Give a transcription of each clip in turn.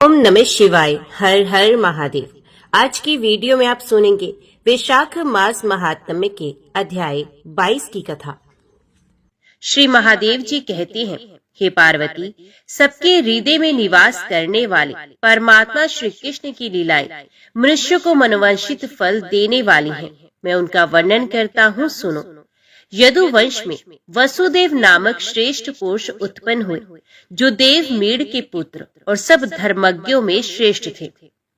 ओम नमः शिवाय। हर हर महादेव। आज की वीडियो में आप सुनेंगे वैशाख मास महात्म्य के अध्याय 22 की कथा। श्री महादेव जी कहते हैं, हे पार्वती, सबके हृदय में निवास करने वाले परमात्मा श्री कृष्ण की लीलाएं मनुष्य को मनोवांछित फल देने वाली हैं। मैं उनका वर्णन करता हूँ, सुनो। यदु वंश में वसुदेव नामक श्रेष्ठ पुरुष उत्पन्न हुए, जो देव मीड़ के पुत्र और सब धर्मज्ञों में श्रेष्ठ थे।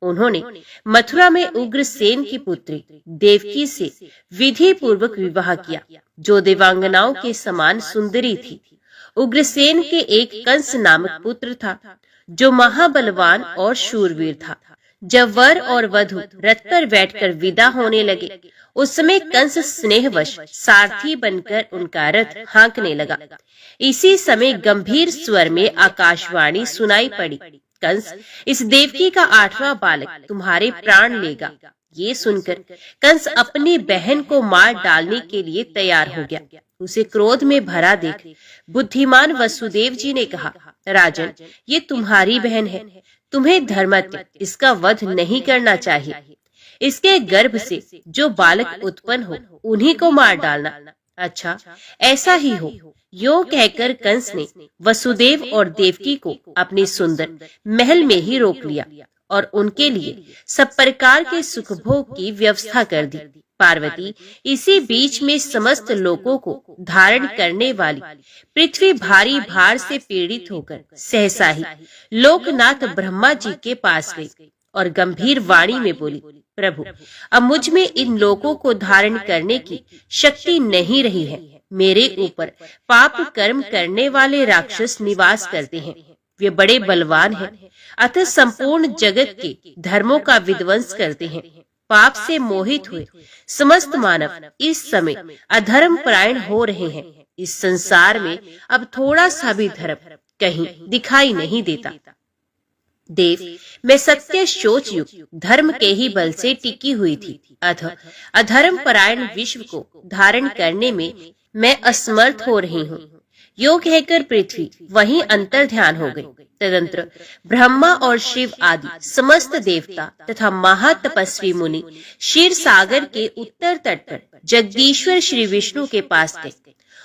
उन्होंने मथुरा में उग्रसेन की पुत्री देवकी से विधि पूर्वक विवाह किया, जो देवांगनाओं के समान सुंदरी थी। उग्रसेन के एक कंस नामक पुत्र था, जो महाबलवान और शूरवीर था। जब वर और वधु रथ पर बैठकर विदा होने लगे, उस समय कंस स्नेहवश सारथी बनकर उनका रथ हाँकने लगा। इसी समय गंभीर स्वर में आकाशवाणी सुनाई पड़ी, कंस, इस देवकी का 8वां बालक तुम्हारे प्राण लेगा। ये सुनकर कंस अपनी बहन को मार डालने के लिए तैयार हो गया। उसे क्रोध में भरा देख बुद्धिमान वसुदेव जी ने कहा, राजन, ये तुम्हारी बहन है, तुम्हें धर्मज्ञ इसका वध नहीं करना चाहिए। इसके गर्भ से जो बालक उत्पन्न हो, उन्हीं को मार डालना। अच्छा, ऐसा ही हो। यो कहकर कंस ने वसुदेव और देवकी को अपने सुंदर महल में ही रोक लिया और उनके लिए सब प्रकार के सुख भोग की व्यवस्था कर दी। पार्वती, इसी बीच में समस्त लोगों को धारण करने वाली पृथ्वी भारी भार से पीड़ित होकर सहसा ही लोकनाथ ब्रह्मा जी के पास गई और गंभीर वाणी में बोली, प्रभु, अब मुझ में इन लोगों को धारण करने की शक्ति नहीं रही है। मेरे ऊपर पाप कर्म करने वाले राक्षस निवास करते हैं। वे बड़े बलवान हैं, अतः संपूर्ण जगत के धर्मों का विध्वंस करते हैं। पाप से मोहित हुए समस्त मानव इस समय अधर्म परायण हो रहे हैं। इस संसार में अब थोड़ा सा भी धर्म कहीं दिखाई नहीं देता। देव, मैं सत्य शोच युक्त धर्म के ही बल से टिकी हुई थी, अतः अधर्म परायण विश्व को धारण करने में मैं असमर्थ हो रही हूँ। यो कहकर पृथ्वी वहीं अंतर ध्यान हो गई। तदंतर ब्रह्मा और शिव आदि समस्त देवता तथा महातपस्वी मुनि क्षीर सागर के उत्तर तट पर जगदीश्वर श्री विष्णु के पास गए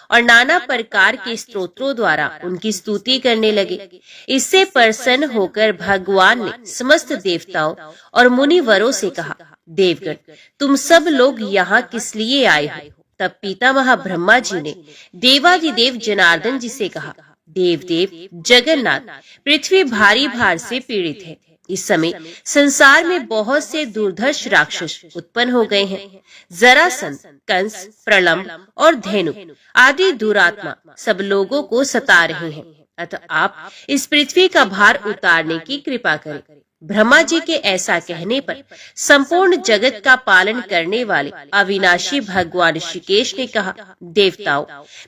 और नाना प्रकार के स्तोत्रों द्वारा उनकी स्तुति करने लगे। इससे प्रसन्न होकर भगवान ने समस्त देवताओं और मुनिवरों से कहा, देवगण, तुम सब लोग यहाँ किस लिए आए हो? तब पितामह ब्रह्मा जी ने देवाधिदेव जनार्दन जी से कहा, देव जगन्नाथ, पृथ्वी भारी भार से पीड़ित है। इस समय संसार में बहुत से दुर्धर्ष राक्षस उत्पन्न हो गए हैं। जरासंध, कंस, प्रलंब और धेनु आदि दुरात्मा सब लोगों को सता रहे हैं। अतः आप इस पृथ्वी का भार उतारने की कृपा करें। ब्रह्मा जी के ऐसा कहने पर संपूर्ण जगत का पालन करने वाले अविनाशी भगवान ऋषिकेश ने कहा, देवताओं,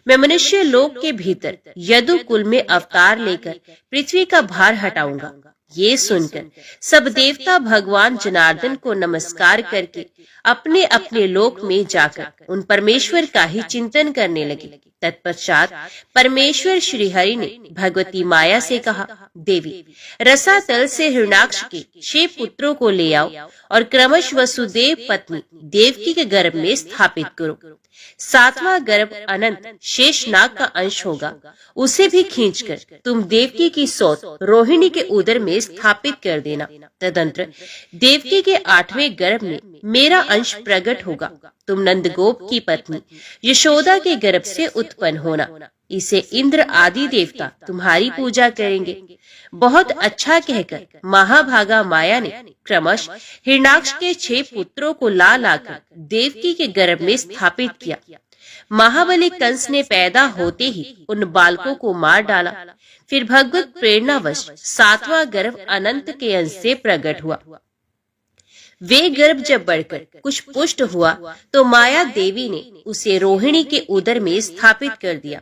मैं मनुष्य लोक के भीतर यदु कुल में अवतार लेकर पृथ्वी का भार हटाऊंगा। ये सुनकर सब देवता भगवान जनार्दन को नमस्कार करके अपने अपने लोक में जाकर उन परमेश्वर का ही चिंतन करने लगे। तत्पश्चात परमेश्वर श्री हरि ने भगवती माया से कहा, देवी, रसातल से हिरण्याक्ष के 6 पुत्रों को ले आओ और क्रमश वसुदेव पत्नी देवकी के गर्भ में स्थापित करो। 7वां गर्भ अनंत शेषनाग का अंश होगा, उसे भी खींचकर तुम देवकी की सौत रोहिणी के उदर में स्थापित कर देना। तदंतर देवकी के 8वें गर्भ में मेरा अंश प्रकट होगा। तुम नंदगोप की पत्नी यशोदा के गर्भ से उत्पन्न होना। इसे इंद्र आदि देवता तुम्हारी पूजा करेंगे। बहुत अच्छा कहकर महाभागा माया ने क्रमश हिरण्याक्ष के 6 पुत्रों को ला लाकर देवकी के गर्भ में स्थापित किया। महाबली कंस ने पैदा होते ही उन बालकों को मार डाला। फिर भगवत प्रेरणावश 7वां गर्भ अनंत के अंश से प्रकट हुआ। वे गर्भ जब बढ़कर कुछ पुष्ट हुआ तो माया देवी ने उसे रोहिणी के उदर में स्थापित कर दिया।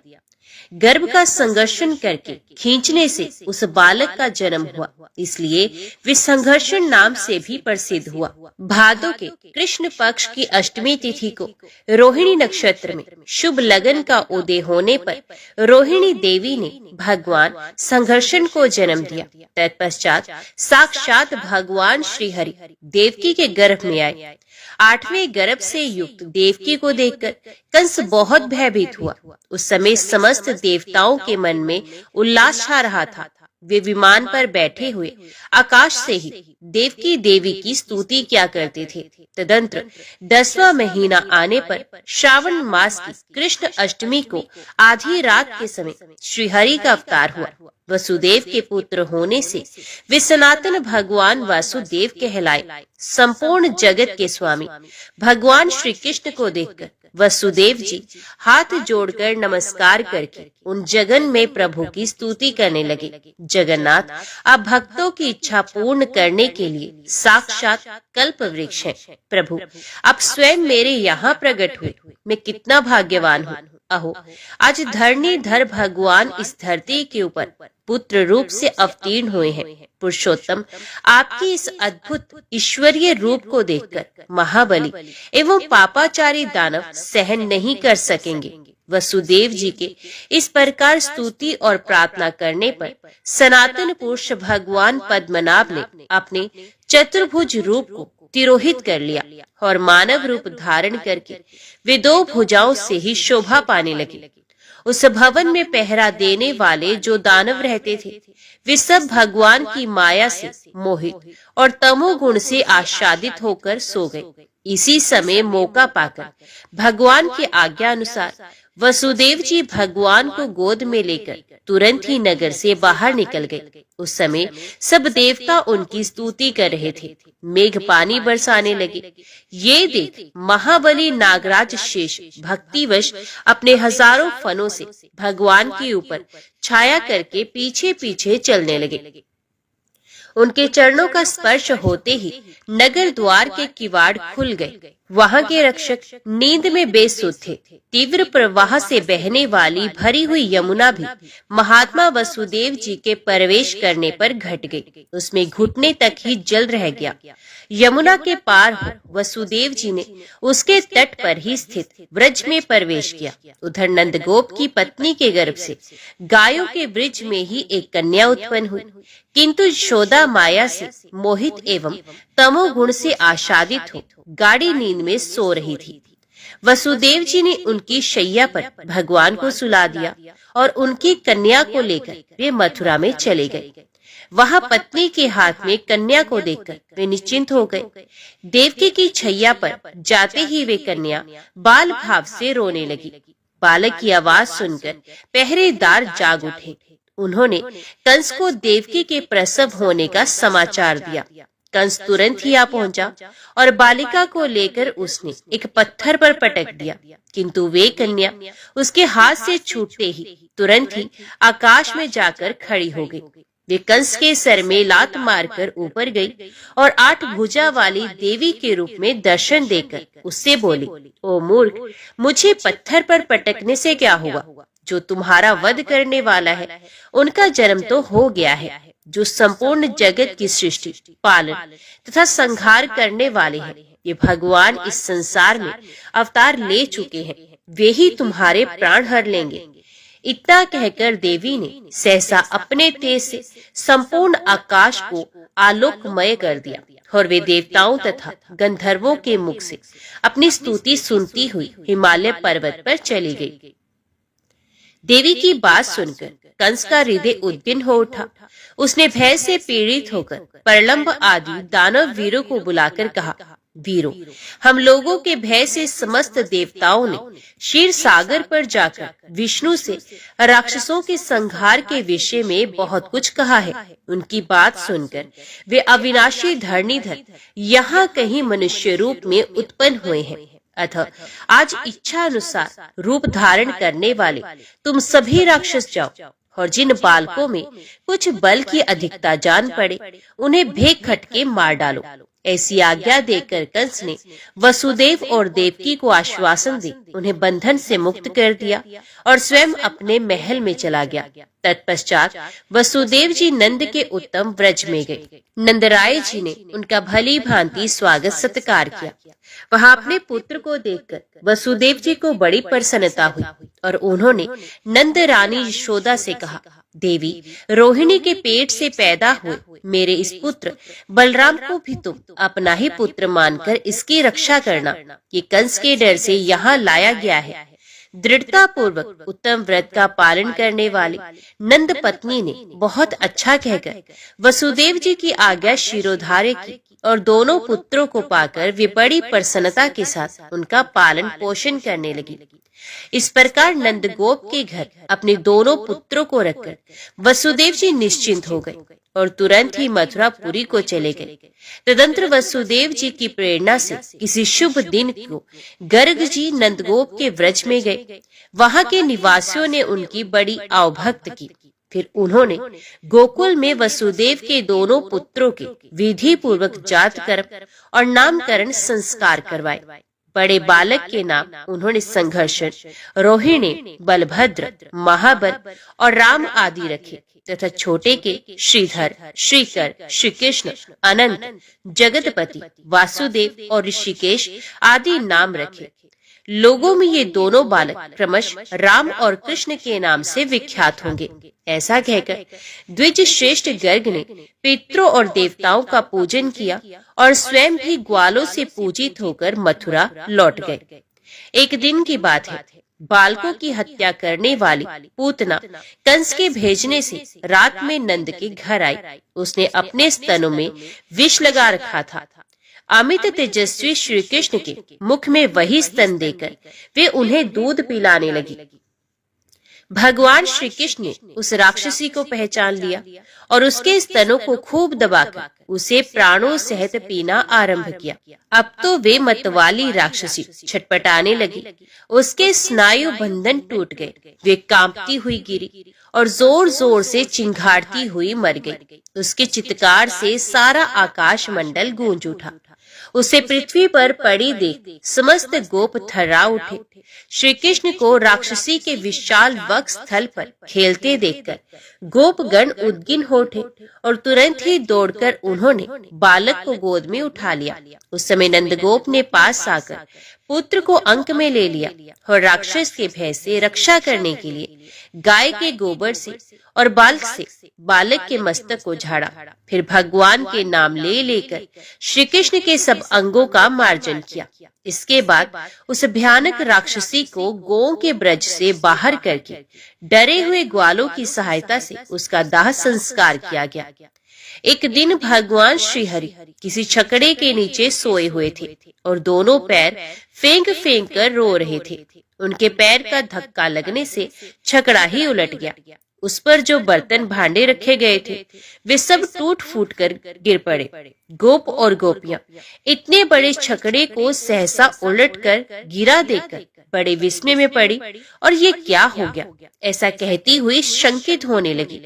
गर्भ का संघर्षण करके खींचने से उस बालक का जन्म हुआ, इसलिए वे संघर्षण नाम से भी प्रसिद्ध हुआ। भादो के कृष्ण पक्ष की अष्टमी तिथि को रोहिणी नक्षत्र में शुभ लगन का उदय होने पर रोहिणी देवी ने भगवान संघर्षण को जन्म दिया। तत्पश्चात साक्षात भगवान श्री हरि देवकी के गर्भ में आए। 8वें गर्भ से युक्त देवकी को देखकर कंस बहुत भयभीत हुआ। उस समय समस्त देवताओं के मन में उल्लास छा रहा था। वे विमान पर बैठे हुए आकाश से ही देवकी देवी की स्तुति किया करते थे। तदंतर 10वां महीना आने पर श्रावण मास की कृष्ण अष्टमी को आधी रात के समय श्री हरि का अवतार हुआ। वसुदेव के पुत्र होने से वे सनातन भगवान वासुदेव कहलाए। संपूर्ण जगत के स्वामी भगवान श्री कृष्ण को देखकर वसुदेव जी हाथ जोड़कर नमस्कार करके उन जगन में प्रभु की स्तुति करने लगे। जगन्नाथ आप भक्तों की इच्छा पूर्ण करने के लिए साक्षात कल्प वृक्ष हैं। प्रभु आप स्वयं मेरे यहाँ प्रकट हुए, मैं कितना भाग्यवान हूँ। अहो आज धरणीधर भगवान इस धरती के ऊपर पुत्र रूप से अवतीर्ण हुए हैं। पुरुषोत्तम आपकी इस अद्भुत ईश्वरीय रूप को देखकर महाबली एवं पापाचारी दानव सहन नहीं कर सकेंगे। वसुदेव जी के इस प्रकार स्तुति और प्रार्थना करने पर सनातन पुरुष भगवान पद्मनाभ ने अपने चतुर्भुज रूप को तिरोहित कर लिया और मानव रूप धारण करके वे 2 भुजाओं से ही शोभा पाने लगे। उस भवन में पहरा देने वाले जो दानव रहते थे वे सब भगवान की माया से मोहित और तमोगुण से आच्छादित होकर सो गए। इसी समय मौका पाकर भगवान की आज्ञा अनुसार वसुदेव जी भगवान को गोद में लेकर तुरंत ही नगर से बाहर निकल गए। उस समय सब देवता उनकी स्तुति कर रहे थे। मेघ पानी बरसाने लगे। ये देख महाबली नागराज शेष भक्तिवश अपने हजारों फनों से भगवान के ऊपर छाया करके पीछे पीछे चलने लगे। उनके चरणों का स्पर्श होते ही नगर द्वार के किवाड़ खुल गए। वहां के रक्षक नींद में बेसुध थे। तीव्र प्रवाह से बहने वाली भरी हुई यमुना भी महात्मा वसुदेव जी के प्रवेश करने पर घट गई। उसमें घुटने तक ही जल रह गया। यमुना के पार हो वसुदेव जी ने उसके तट पर ही स्थित ब्रज में प्रवेश किया। उधर नंदगोप की पत्नी के गर्भ से गायों के ब्रज में ही एक कन्या उत्पन्न हुई, किंतु यशोदा माया से मोहित एवं तमोगुण से आच्छादित हो गाढ़ी नींद में सो रही थी। वसुदेव जी ने उनकी शैया पर भगवान को सुला दिया और उनकी कन्या को लेकर वे मथुरा में चले गए। वहां पत्नी के हाथ में कन्या को देखकर वे निश्चिंत हो गए। देवकी की छैया पर जाते ही वे कन्या बाल भाव से रोने लगी। बालक की आवाज सुनकर पहरेदार जाग उठे। उन्होंने कंस को देवकी के प्रसव होने का समाचार दिया। कंस तुरंत ही आ पहुंचा और बालिका को लेकर उसने एक पत्थर पर पटक दिया, किंतु वे कन्या उसके हाथ से छूटते ही तुरंत ही आकाश में जाकर खड़ी हो गई। वे कंस के सर में लात मारकर ऊपर गई और 8 भुजा वाली देवी के रूप में दर्शन देकर उससे बोली, ओ मूर्ख, मुझे पत्थर पर पटकने से क्या हुआ? जो तुम्हारा वध करने वाला है उनका जन्म तो हो गया है। जो संपूर्ण जगत की सृष्टि, पालन तथा संहार करने वाले हैं, ये भगवान इस संसार में अवतार ले चुके हैं। वे ही तुम्हारे प्राण हर लेंगे। इतना कहकर देवी ने सहसा अपने तेज से संपूर्ण आकाश को आलोकमय कर दिया और वे देवताओं तथा गंधर्वों के मुख से अपनी स्तुति सुनती हुई हिमालय पर्वत पर चली गई। देवी की बात सुनकर कंस का हृदय उद्विग्न हो उठा। उसने भय से पीड़ित होकर प्रलंब आदि दानव वीरों को बुलाकर कहा, वीरों, हम लोगों के भय से समस्त देवताओं ने क्षीर सागर पर जाकर विष्णु से राक्षसों के संहार के विषय में बहुत कुछ कहा है। उनकी बात सुनकर वे अविनाशी धरणीधर यहाँ कहीं मनुष्य रूप में उत्पन्न हुए हैं। अतः आज इच्छा अनुसार रूप धारण करने वाले तुम सभी राक्षस जाओ और जिन बालकों में कुछ बल की अधिकता जान पड़े उन्हें भेंक खटके मार डालो। ऐसी आज्ञा देकर कंस ने वसुदेव और देवकी को आश्वासन दे उन्हें बंधन से मुक्त कर दिया और स्वयं अपने महल में चला गया। तत्पश्चात वसुदेव जी नंद के उत्तम व्रज में गए। नंदराय जी ने उनका भली भांति स्वागत सत्कार किया। वहां अपने पुत्र को देखकर वसुदेव जी को बड़ी प्रसन्नता हुई और उन्होंने नंद रानी यशोदा से कहा, देवी, रोहिणी के पेट से पैदा हुए मेरे इस पुत्र बलराम को भी तुम अपना ही पुत्र मानकर इसकी रक्षा करना। ये कंस के डर से यहाँ लाया गया है। दृढ़ता पूर्वक उत्तम व्रत का पालन करने वाली नंद पत्नी ने बहुत अच्छा कहकर वसुदेव जी की आज्ञा शिरोधार्य की और दोनों पुत्रों को पाकर वे बड़ी प्रसन्नता के साथ उनका पालन पोषण करने लगी। इस प्रकार नंदगोप के घर अपने दोनों पुत्रों को रखकर वसुदेव जी निश्चिंत हो गए और तुरंत ही मथुरापुरी को चले गए। तदंतर वसुदेव जी की प्रेरणा से किसी शुभ दिन को गर्ग जी नंदगोप के व्रज में गए। वहां के निवासियों ने उनकी बड़ी आवभक्त की। फिर उन्होंने गोकुल में वसुदेव के दोनों पुत्रों के विधि पूर्वक जात कर्म और नामकरण संस्कार करवाए। बड़े बालक के नाम उन्होंने संघर्षण, रोहिणी, बलभद्र, महाबल और राम आदि रखे तथा छोटे के श्रीधर, श्रीकर, श्रीकृष्ण, अनंत, जगतपति, वासुदेव और ऋषिकेश आदि नाम रखे। लोगों में ये दोनों बालक क्रमशः राम और कृष्ण के नाम से विख्यात होंगे। ऐसा कहकर द्विज श्रेष्ठ गर्ग ने पितरों और देवताओं का पूजन किया और स्वयं भी ग्वालों से पूजित होकर मथुरा लौट गए। एक दिन की बात है, बालकों की हत्या करने वाली पूतना कंस के भेजने से रात में नंद के घर आई। उसने अपने स्तनों में विष लगा रखा था। अमित तेजस्वी श्री कृष्ण के मुख में वही स्तन देकर वे उन्हें दूध पिलाने लगी। भगवान श्री कृष्ण ने उस राक्षसी को पहचान लिया और उसके स्तनों को खूब दबाकर उसे प्राणों सहित पीना आरंभ किया। अब तो वे मतवाली राक्षसी छटपटाने लगी। उसके स्नायु बंधन टूट गए। वे कांपती हुई गिरी और जोर जोर से चिंघाड़ती हुई मर गई। उसके चित्कार से सारा आकाश मंडल गूंज उठा। उसे पृथ्वी पर पड़ी देख समस्त गोप थर्रा उठे। श्री कृष्ण को राक्षसी के विशाल वक्ष स्थल पर खेलते देखकर गोपगण उद्गिन हो उठे और तुरंत ही दौड़कर उन्होंने बालक को गोद में उठा लिया। उस समय नंदगोप ने पास आकर पुत्र को अंक में ले लिया और राक्षस के भय से रक्षा करने के लिए गाय के गोबर से और बाल्क से बालक के मस्तक को झाड़ा। फिर भगवान के नाम ले लेकर श्री कृष्ण के सब अंगों का मार्जन किया। इसके बाद उस भयानक राक्षसी को गौ के ब्रज से बाहर करके डरे हुए ग्वालों की सहायता से उसका दाह संस्कार किया गया। एक दिन भगवान श्री हरि किसी छकड़े के नीचे सोए हुए थे और दोनों पैर फेंक फेंक कर रो रहे थे। उनके पैर का धक्का लगने से छकड़ा ही उलट गया। उस पर जो बर्तन भांडे रखे गए थे वे सब टूट फूट कर गिर पड़े। गोप और गोपियां इतने बड़े छकड़े को सहसा उलट कर गिरा देखकर बड़े विस्मय में पड़ी और ये क्या हो गया, ऐसा कहती हुई शंकित होने लगी।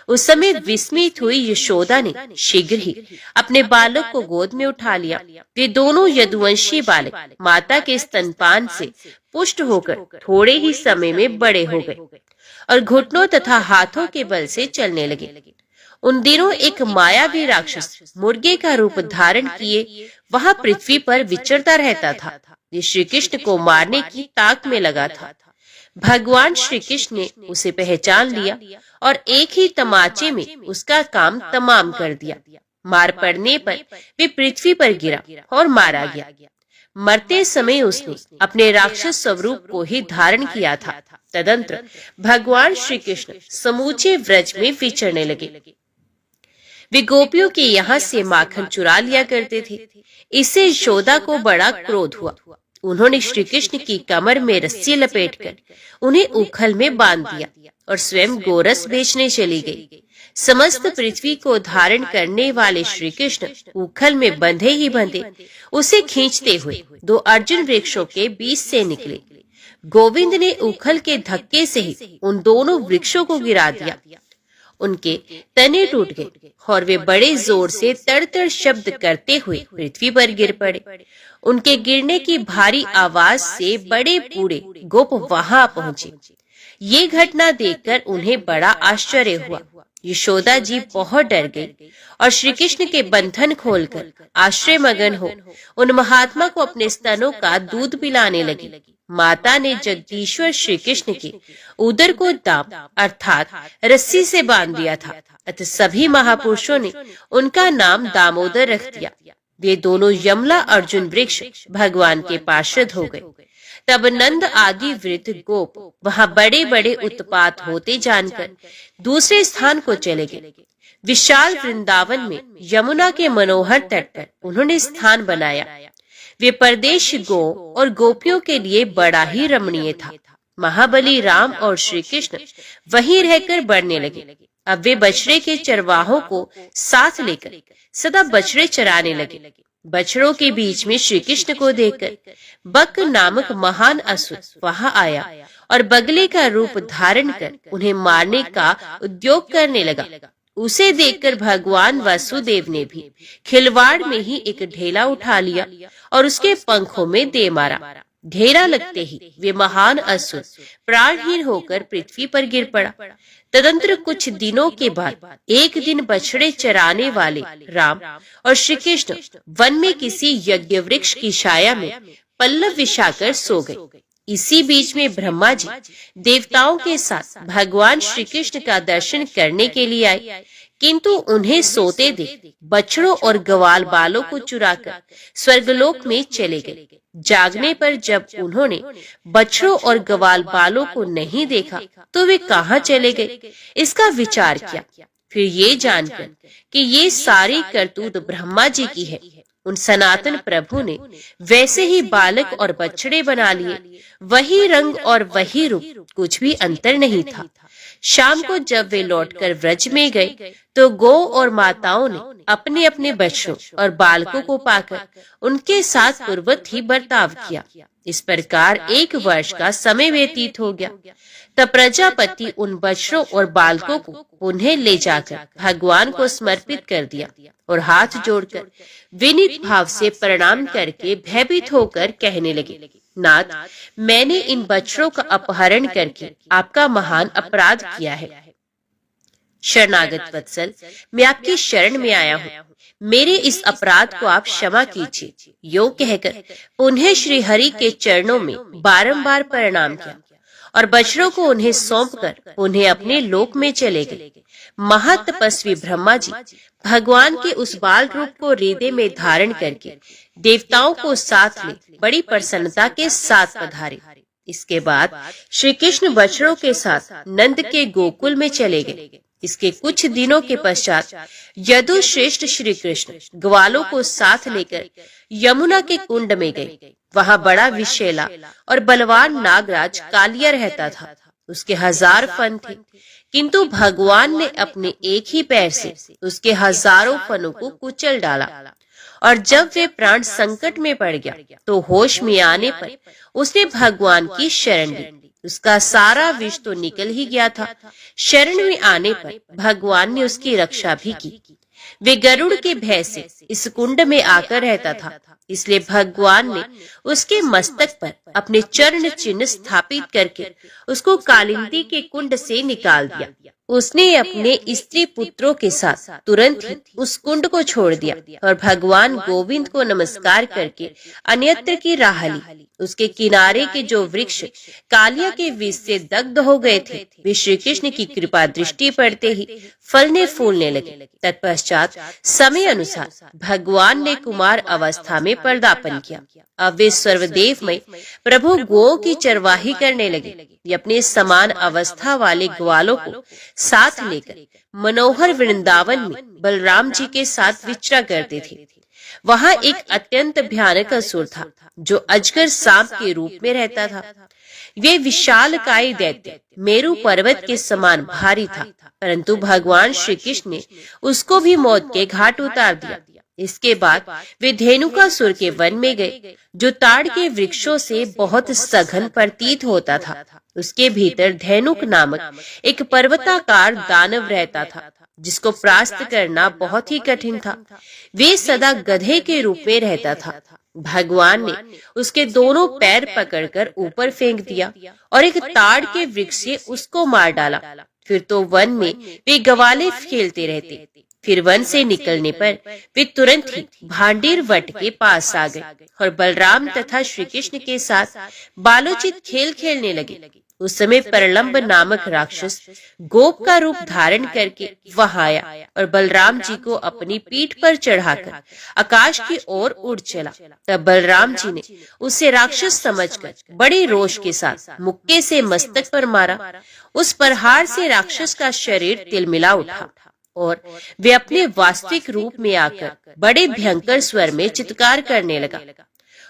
उस समय विस्मित हुई यशोदा ने शीघ्र ही अपने बालक को गोद में उठा लिया। वे दोनों यदुवंशी बालक माता के स्तनपान से पुष्ट होकर थोड़े ही समय में बड़े हो गए और घुटनों तथा हाथों के बल से चलने लगे। उन दिनों एक मायावी राक्षस मुर्गे का रूप धारण किए वहां पृथ्वी पर विचरता रहता था। ये श्री कृष्ण को मारने की ताक में लगा था। भगवान श्री कृष्ण ने उसे पहचान लिया और एक ही तमाचे में उसका काम तमाम कर दिया। मार पड़ने पर वे पृथ्वी पर गिरा और मारा गया। मरते समय उसने अपने राक्षस स्वरूप को ही धारण किया था। तदंतर भगवान श्री कृष्ण समूचे व्रज में विचरने लगे। वे गोपियों के यहाँ से माखन चुरा लिया करते थे। इससे यशोदा को बड़ा क्रोध हुआ। उन्होंने श्री कृष्ण की कमर में रस्सी लपेटकर उन्हें उखल में बांध दिया और स्वयं गोरस बेचने चली गई। समस्त पृथ्वी को धारण करने वाले श्री कृष्ण उखल में बंधे ही बंधे उसे खींचते हुए दो अर्जुन वृक्षों के बीच से निकले। गोविंद ने उखल के धक्के से ही उन दोनों वृक्षों को गिरा दिया उनके तने टूट गए और वे बड़े जोर से तड़तड़ शब्द करते हुए पृथ्वी पर गिर पड़े। उनके गिरने की भारी आवाज से बड़े बूढ़े गोप वहां पहुंचे। ये घटना देखकर उन्हें बड़ा आश्चर्य हुआ। यशोदा जी बहुत डर गई और श्री कृष्ण के बंधन खोलकर आश्चर्य मगन हो उन महात्मा को अपने स्तनों का दूध पिलाने लगी। माता ने जगदीश्वर श्री कृष्ण के उदर को दाम अर्थात रस्सी से बांध दिया था। अतः सभी महापुरुषों ने उनका नाम दामोदर रख दिया। वे दोनों यमला अर्जुन वृक्ष भगवान के पार्षद हो गए। तब नंद आदि वृद्ध गोप वहां बड़े बड़े उत्पात होते जानकर दूसरे स्थान को चले गए। विशाल वृंदावन में यमुना के मनोहर तट पर उन्होंने स्थान बनाया। वे परदेश गो और गोपियों के लिए बड़ा ही रमणीय था। महाबली राम और श्री कृष्ण वहीं रहकर बढ़ने लगे। अब वे बछड़े के चरवाहों को साथ लेकर सदा बछड़े चराने लगे। बछड़ों के बीच में श्री कृष्ण को देखकर बक नामक महान असुर वहां आया और बगले का रूप धारण कर उन्हें मारने का उद्योग करने लगा। उसे देखकर भगवान वासुदेव ने भी खिलवाड़ में ही एक ढेला उठा लिया और उसके पंखों में दे मारा। ढेला लगते ही वे महान असुर प्राणहीन होकर पृथ्वी पर गिर पड़ा। तदंतर कुछ दिनों के बाद एक दिन बछड़े चराने वाले राम और श्री कृष्ण वन में किसी यज्ञ वृक्ष की छाया में पल्लव विछाकर सो गए। इसी बीच में ब्रह्मा जी देवताओं के साथ भगवान श्री कृष्ण का दर्शन करने के लिए आए, किंतु उन्हें सोते देख बछड़ों और ग्वाल बालों को चुराकर स्वर्गलोक में चले गए। जागने पर जब उन्होंने बछड़ों और ग्वाल बालों को नहीं देखा तो वे कहाँ चले गए, इसका विचार किया। फिर ये जानकर कि ये सारी करतूत ब्रह्मा जी की है, उन सनातन प्रभु ने वैसे ही बालक और बछड़े बना लिए। वही रंग और वही रूप, कुछ भी अंतर नहीं था। शाम को जब वे लौटकर व्रज में गए तो गौ और माताओं ने अपने अपने बच्चों और बालकों को पाकर उनके साथ पूर्ववत ही बर्ताव किया। इस प्रकार 1 वर्ष का समय व्यतीत हो गया। तब प्रजापति उन बच्चों और बालकों को उन्हें ले जाकर भगवान को समर्पित कर दिया और हाथ जोड़कर विनीत भाव से प्रणाम करके भयभीत होकर कहने लगे, नाथ, मैंने इन बच्चों का अपहरण करके आपका महान अपराध किया है। शरणागत वत्सल, मैं आपकी शरण में आया हूँ, मेरे इस अपराध को आप क्षमा कीजिए। यो कहकर उन्हें श्री हरि के चरणों में बारंबार प्रणाम किया और बछड़ों को उन्हें सौंपकर उन्हें अपने लोक में चले गए। महातपस्वी ब्रह्मा जी भगवान के उस बाल रूप को हृदय में धारण करके देवताओं को साथ ले बड़ी प्रसन्नता के साथ पधारे। इसके बाद श्री कृष्ण बछड़ों के साथ नंद के गोकुल में चले गए। इसके कुछ दिनों के पश्चात यदु श्रेष्ठ श्री कृष्ण ग्वालों को साथ लेकर यमुना के कुंड में गए। वहां बड़ा विषैला और बलवान नागराज कालिया रहता था। उसके 1000 फन थे, किंतु भगवान ने अपने एक ही पैर से उसके हजारों फनों को कुचल डाला और जब वे प्राण संकट में पड़ गया तो होश में आने पर उसने भगवान की शरण ली। उसका सारा विष तो निकल ही गया था। शरण में आने पर भगवान ने उसकी रक्षा भी की। वे गरुड़ के भय से इस कुंड में आकर रहता था, इसलिए भगवान ने उसके मस्तक पर अपने चरण चिन्ह स्थापित करके उसको कालिंदी के कुंड से निकाल दिया। उसने अपने स्त्री पुत्रों के साथ तुरंत ही उस कुंड को छोड़ दिया और भगवान गोविंद को नमस्कार करके अन्यत्र की राह ली। उसके किनारे के जो वृक्ष कालिया के विष से दग्ध हो गए थे, वे श्री कृष्ण की कृपा दृष्टि पड़ते ही फलने फूलने लगे। तत्पश्चात समय अनुसार भगवान ने कुमार अवस्था में पदार्पण किया। अब वे सर्वदेवमय प्रभु गोओं की चरवाही करने लगे। वे अपने समान अवस्था वाले ग्वालों को साथ लेकर मनोहर वृंदावन में बलराम जी के साथ विचरा करते थे। वहां एक अत्यंत भयानक असुर था जो अजगर सांप के रूप में रहता था। वे विशालकाय दैत्य मेरु पर्वत के समान भारी था, परंतु भगवान श्री कृष्ण ने उसको भी मौत के घाट उतार दिया। इसके बाद वे धेनुकासुर के वन में गए, जो ताड़ के वृक्षों से बहुत सघन प्रतीत होता था। उसके भीतर धेनुक नामक एक पर्वताकार दानव रहता था, जिसको परास्त करना बहुत ही कठिन था। वे सदा गधे के रूप में रहता था। भगवान ने उसके दोनों पैर पकड़कर ऊपर फेंक दिया और एक ताड़ के वृक्ष से उसको मार डाला। फिर तो वन में वे गवाले खेलते रहते। फिर वन से निकलने पर वे तुरंत ही भांडीर वट के पास आ गए और बलराम तथा श्री कृष्ण के साथ बालोचित खेल खेलने लगे। उस समय प्रलंब नामक राक्षस गोप का रूप धारण करके वहां आया और बलराम जी को अपनी पीठ पर चढ़ाकर आकाश की ओर उड़ चला। तब बलराम जी ने उसे राक्षस समझकर बड़े रोष के साथ मुक्के से मस्तक पर मारा। उस प्रहार से राक्षस का शरीर तिलमिला उठा और वे अपने वास्तविक रूप में आकर बड़े भयंकर स्वर में चित्कार करने लगा।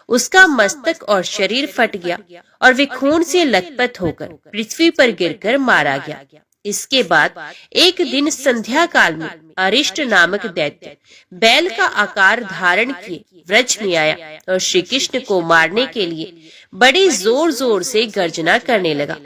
उसका मस्तक और शरीर फट गया और वे खून से लथपथ होकर पृथ्वी पर गिरकर मारा गया। इसके बाद एक दिन संध्या काल में अरिष्ट नामक दैत्य बैल का आकार धारण किए व्रज में आया और श्री कृष्ण को मारने के लिए बड़े जोर जोर से गर्जना करने लगा।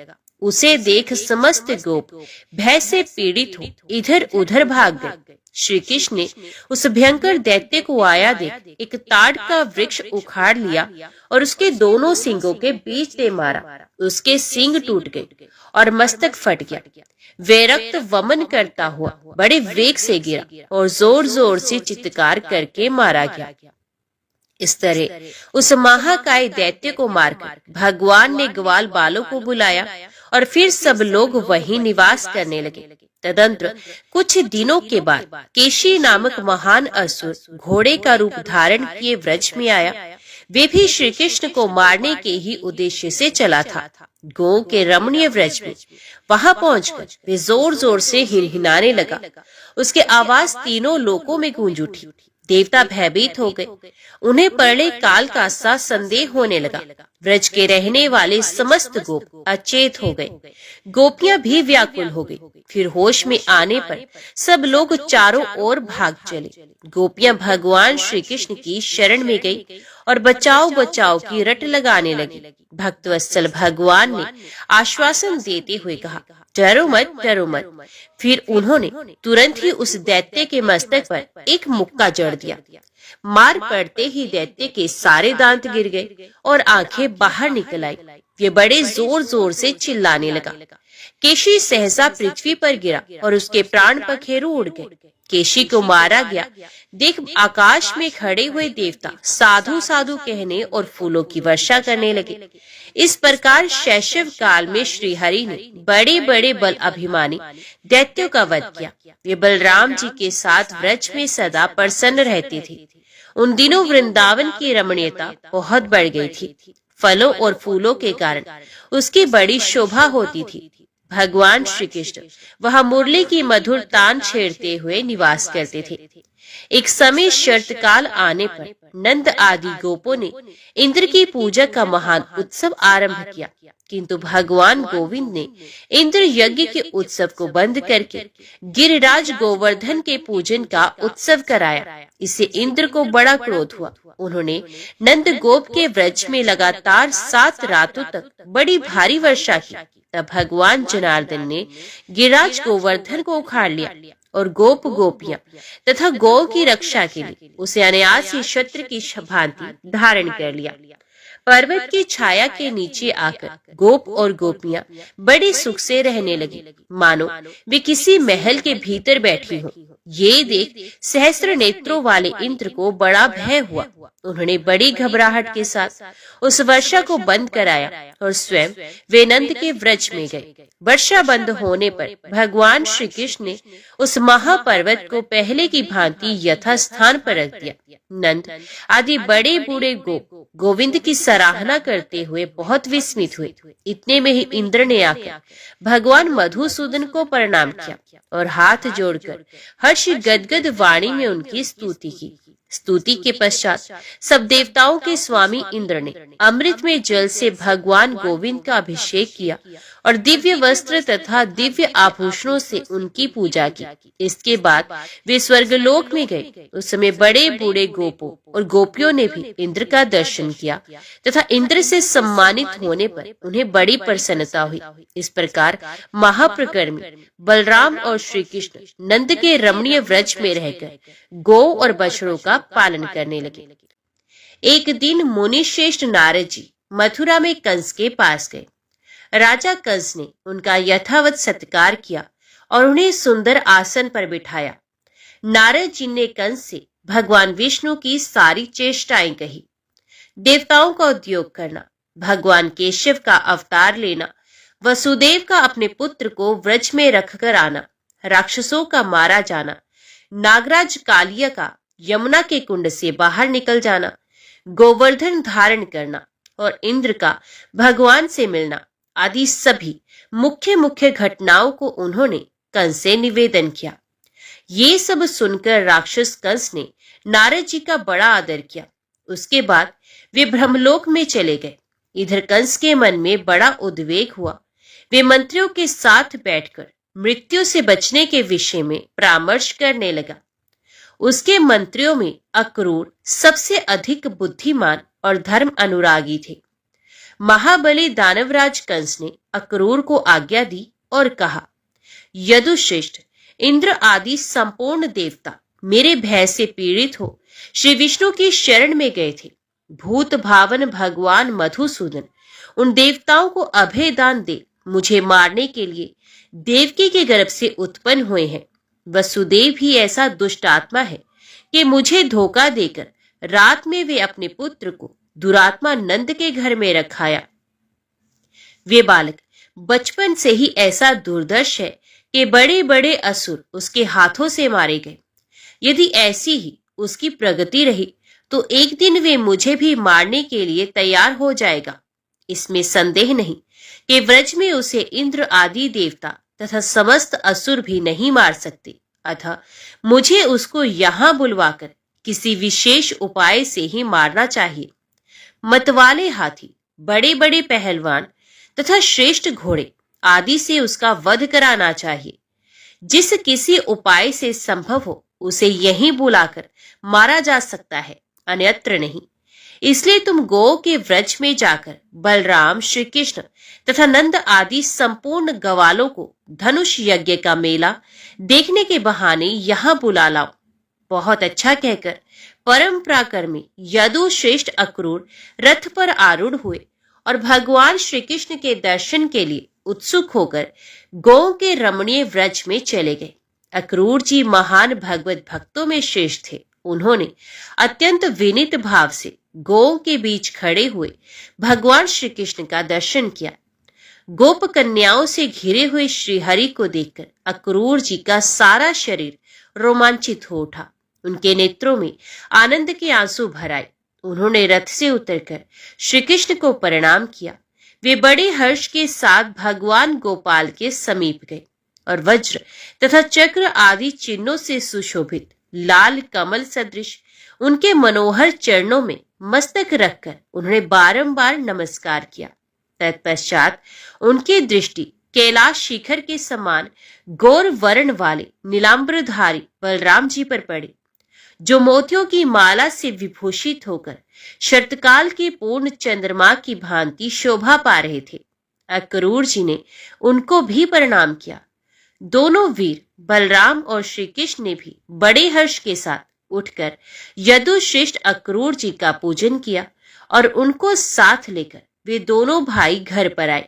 उसे देख समस्त गोप भय से पीड़ित हो इधर उधर भाग गए। श्री कृष्ण ने उस भयंकर दैत्य को आया देख एक ताड़ का वृक्ष उखाड़ लिया और उसके दोनों सिंगों के बीच दे मारा। उसके सिंग टूट गए और मस्तक फट गया। वे रक्त वमन करता हुआ बड़े वेग से गिरा और जोर जोर से चित्कार करके मारा गया। इस तरह उस महाकाय दैत्य को मारकर भगवान ने ग्वाल बालों को बुलाया और फिर सब लोग वहीं निवास करने लगे। तदंतर कुछ दिनों के बाद केशी नामक महान असुर घोड़े का रूप धारण किए व्रज में आया। वे भी श्री कृष्ण को मारने के ही उद्देश्य से चला था। गो के रमणीय व्रज में वहां पहुंचकर वे जोर जोर से हिनहिनाने लगा। उसके आवाज तीनों लोकों में गूंज उठी। देवता भयभीत हो गए। उन्हें प्रलय काल का सा संदेह होने लगा। व्रज के रहने वाले समस्त गोप अचेत हो गए। गोपियां भी व्याकुल हो गई। फिर होश में आने पर सब लोग चारों ओर भाग चले। गोपियां भगवान श्री कृष्ण की शरण में गई और बचाओ बचाओ की रट लगाने लगी। भक्तवत्सल भगवान ने आश्वासन देते हुए कहा, डरो मत, डरो मत। फिर उन्होंने तुरंत ही उस दैत्य के मस्तक पर एक मुक्का जड़ दिया। मार पड़ते ही दैत्य के सारे दांत गिर गए और आंखें बाहर निकल आई। ये बड़े जोर जोर से चिल्लाने लगा। केशी सहसा पृथ्वी पर गिरा और उसके प्राण पखेरु उड़ गए। केशी को मारा गया देख आकाश में खड़े हुए देवता साधु साधु कहने और फूलों की वर्षा करने लगे। इस प्रकार शैशव काल में श्री हरि ने बड़े बड़े बल अभिमानी दैत्यों का वध किया। वे बलराम जी के साथ व्रज में सदा प्रसन्न रहते थे। उन दिनों वृंदावन की रमणीयता बहुत बढ़ गई थी। फलों और फूलों के कारण उसकी बड़ी शोभा होती थी। भगवान श्री कृष्ण वहां मुरली की मधुर तान छेड़ते हुए निवास करते थे। एक समय शरत काल आने पर नंद आदि गोपों ने इंद्र की पूजा का महान उत्सव आरंभ किया, किंतु भगवान गोविंद ने इंद्र यज्ञ के उत्सव को बंद करके गिरिराज गोवर्धन के पूजन का उत्सव कराया। इससे इंद्र को बड़ा क्रोध हुआ। उन्होंने नंद गोप के व्रज में लगातार 7 रातों तक बड़ी भारी वर्षा की। तब भगवान जनार्दन ने गिरिराज गोवर्धन को उखाड़ लिया और गोप गोपियां तथा गौ की रक्षा के लिए उसे अनायास ही छत्र की भांति धारण कर लिया। पर्वत की छाया के नीचे आकर गोप और गोपियां बड़े सुख से रहने लगी, मानो वे किसी महल के भीतर बैठी हों। ये देख सहस्त्र नेत्रों वाले इंद्र को बड़ा भय हुआ। उन्होंने बड़ी घबराहट के साथ उस वर्षा को बंद कराया और स्वयं वे नंद के व्रज में गए। वर्षा बंद होने पर भगवान श्री कृष्ण ने उस महापर्वत को पहले की भांति यथास्थान पर रख दिया। नंद आदि बड़े बूढ़े गोविंद की सराहना करते हुए बहुत विस्मित हुए। इतने में ही इंद्र ने आकर भगवान मधुसूदन को प्रणाम किया और हाथ जोड़कर हर्ष गदगद वाणी में उनकी स्तुति की। स्तुति के पश्चात सब देवताओं के स्वामी इंद्र ने अमृत में जल से भगवान गोविंद का अभिषेक किया और दिव्य वस्त्र तथा दिव्य आभूषणों से उनकी पूजा की। इसके बाद वे स्वर्गलोक में गए। उस समय बड़े बूढ़े गोपों और गोपियों ने भी इंद्र का दर्शन किया तथा इंद्र से सम्मानित होने पर उन्हें बड़ी प्रसन्नता हुई। इस प्रकार महाप्रकरण में बलराम और श्री कृष्ण नंद के रमणीय व्रज में रहकर गौ और बछड़ों का पालन करने लगे। एक दिन मुनि श्रेष्ठ नारद जी मथुरा में कंस के पास गए। राजा कंस ने उनका यथावत सत्कार किया और उन्हें सुंदर आसन पर बिठाया। नारद जी ने कंस से भगवान विष्णु की सारी चेष्टाएं कही। देवताओं का उद्योग करना, भगवान केशव का अवतार लेना, वसुदेव का अपने पुत्र को व्रज में रखकर आना, राक्षसों का मारा जाना, नागराज कालिया का यमुना के कुंड से बाहर निकल जाना, गोवर्धन धारण करना और इंद्र का भगवान से मिलना आदि सभी मुख्य मुख्य घटनाओं को उन्होंने कंस से निवेदन किया। ये सब सुनकर राक्षस कंस ने नारद जी का बड़ा आदर किया। उसके बाद वे ब्रह्मलोक में चले गए। इधर कंस के मन में बड़ा उद्वेग हुआ। वे मंत्रियों के साथ बैठकर मृत्यु से बचने के विषय में परामर्श करने लगा। उसके मंत्रियों में अक्रूर सबसे अधिक बुद्धिमान और धर्म अनुरागी थे। महाबली दानवराज कंस ने अक्रूर को आज्ञा दी और कहा, यदुश्रेष्ठ, इंद्र आदि संपूर्ण देवता मेरे भय से पीड़ित हो श्री विष्णु की शरण में गए थे। भूत भावन भगवान मधुसूदन उन देवताओं को अभय दान दे मुझे मारने के लिए देवकी के गर्भ से उत्पन्न हुए हैं। वसुदेव भी ऐसा दुष्ट आत्मा है कि मुझे धोखा देकर रात में वे अपने पुत्र को दुरात्मा नंद के घर में रखाया। वे बालक बचपन से ही ऐसा दुर्दर्श है कि बड़े बड़े असुर उसके हाथों से मारे गए। यदि ऐसी ही उसकी प्रगति रही तो एक दिन वे मुझे भी मारने के लिए तैयार हो जाएगा। इसमें संदेह नहीं कि व्रज में उसे इंद्र आदि देवता तथा समस्त असुर भी नहीं मार सकते। अतः मुझे उसको यहां बुलवाकर किसी विशेष उपाय से ही मारना चाहिए। मतवाले हाथी, बड़े बड़े पहलवान तथा श्रेष्ठ घोड़े आदि से उसका वध कराना चाहिए। जिस किसी उपाय से संभव हो उसे यहीं बुलाकर मारा जा सकता है, अन्यत्र नहीं। इसलिए तुम गो के व्रज में जाकर बलराम, श्री कृष्ण तथा नंद आदि संपूर्ण गवालों को धनुष यज्ञ का मेला देखने के बहाने यहां बुला लाओ। बहुत अच्छा कहकर परम पराक्रमी यदु श्रेष्ठ अक्रूर रथ पर आरूढ़ हुए और भगवान श्री कृष्ण के दर्शन के लिए उत्सुक होकर गौ के रमणीय व्रज में चले गए। अक्रूर जी महान भगवत भक्तों में श्रेष्ठ थे। उन्होंने अत्यंत विनीत भाव से गौ के बीच खड़े हुए भगवान श्री कृष्ण का दर्शन किया। गोप कन्याओं से घिरे हुए श्रीहरि को देखकर अक्रूर जी का सारा शरीर रोमांचित हो उठा। उनके नेत्रों में आनंद के आंसू भर आए। उन्होंने रथ से उतरकर श्री कृष्ण को प्रणाम किया। वे बड़े हर्ष के साथ भगवान गोपाल के समीप गए और वज्र तथा चक्र आदि चिन्हों से सुशोभित लाल कमल सदृश उनके मनोहर चरणों में मस्तक रखकर उन्होंने बारंबार नमस्कार किया। तत्पश्चात उनकी दृष्टि कैलाश शिखर के समान गौर वर्ण वाले नीलांबरधारी बलराम जी पर पड़ी, जो मोतियों की माला से विभूषित होकर शरतकाल के पूर्ण चंद्रमा की भांति शोभा पा रहे थे। अक्रूर जी ने उनको भी प्रणाम किया। दोनों वीर बलराम और श्री कृष्ण ने भी बड़े हर्ष के साथ उठकर यदु श्रेष्ठ अक्रूर जी का पूजन किया और उनको साथ लेकर वे दोनों भाई घर पर आए।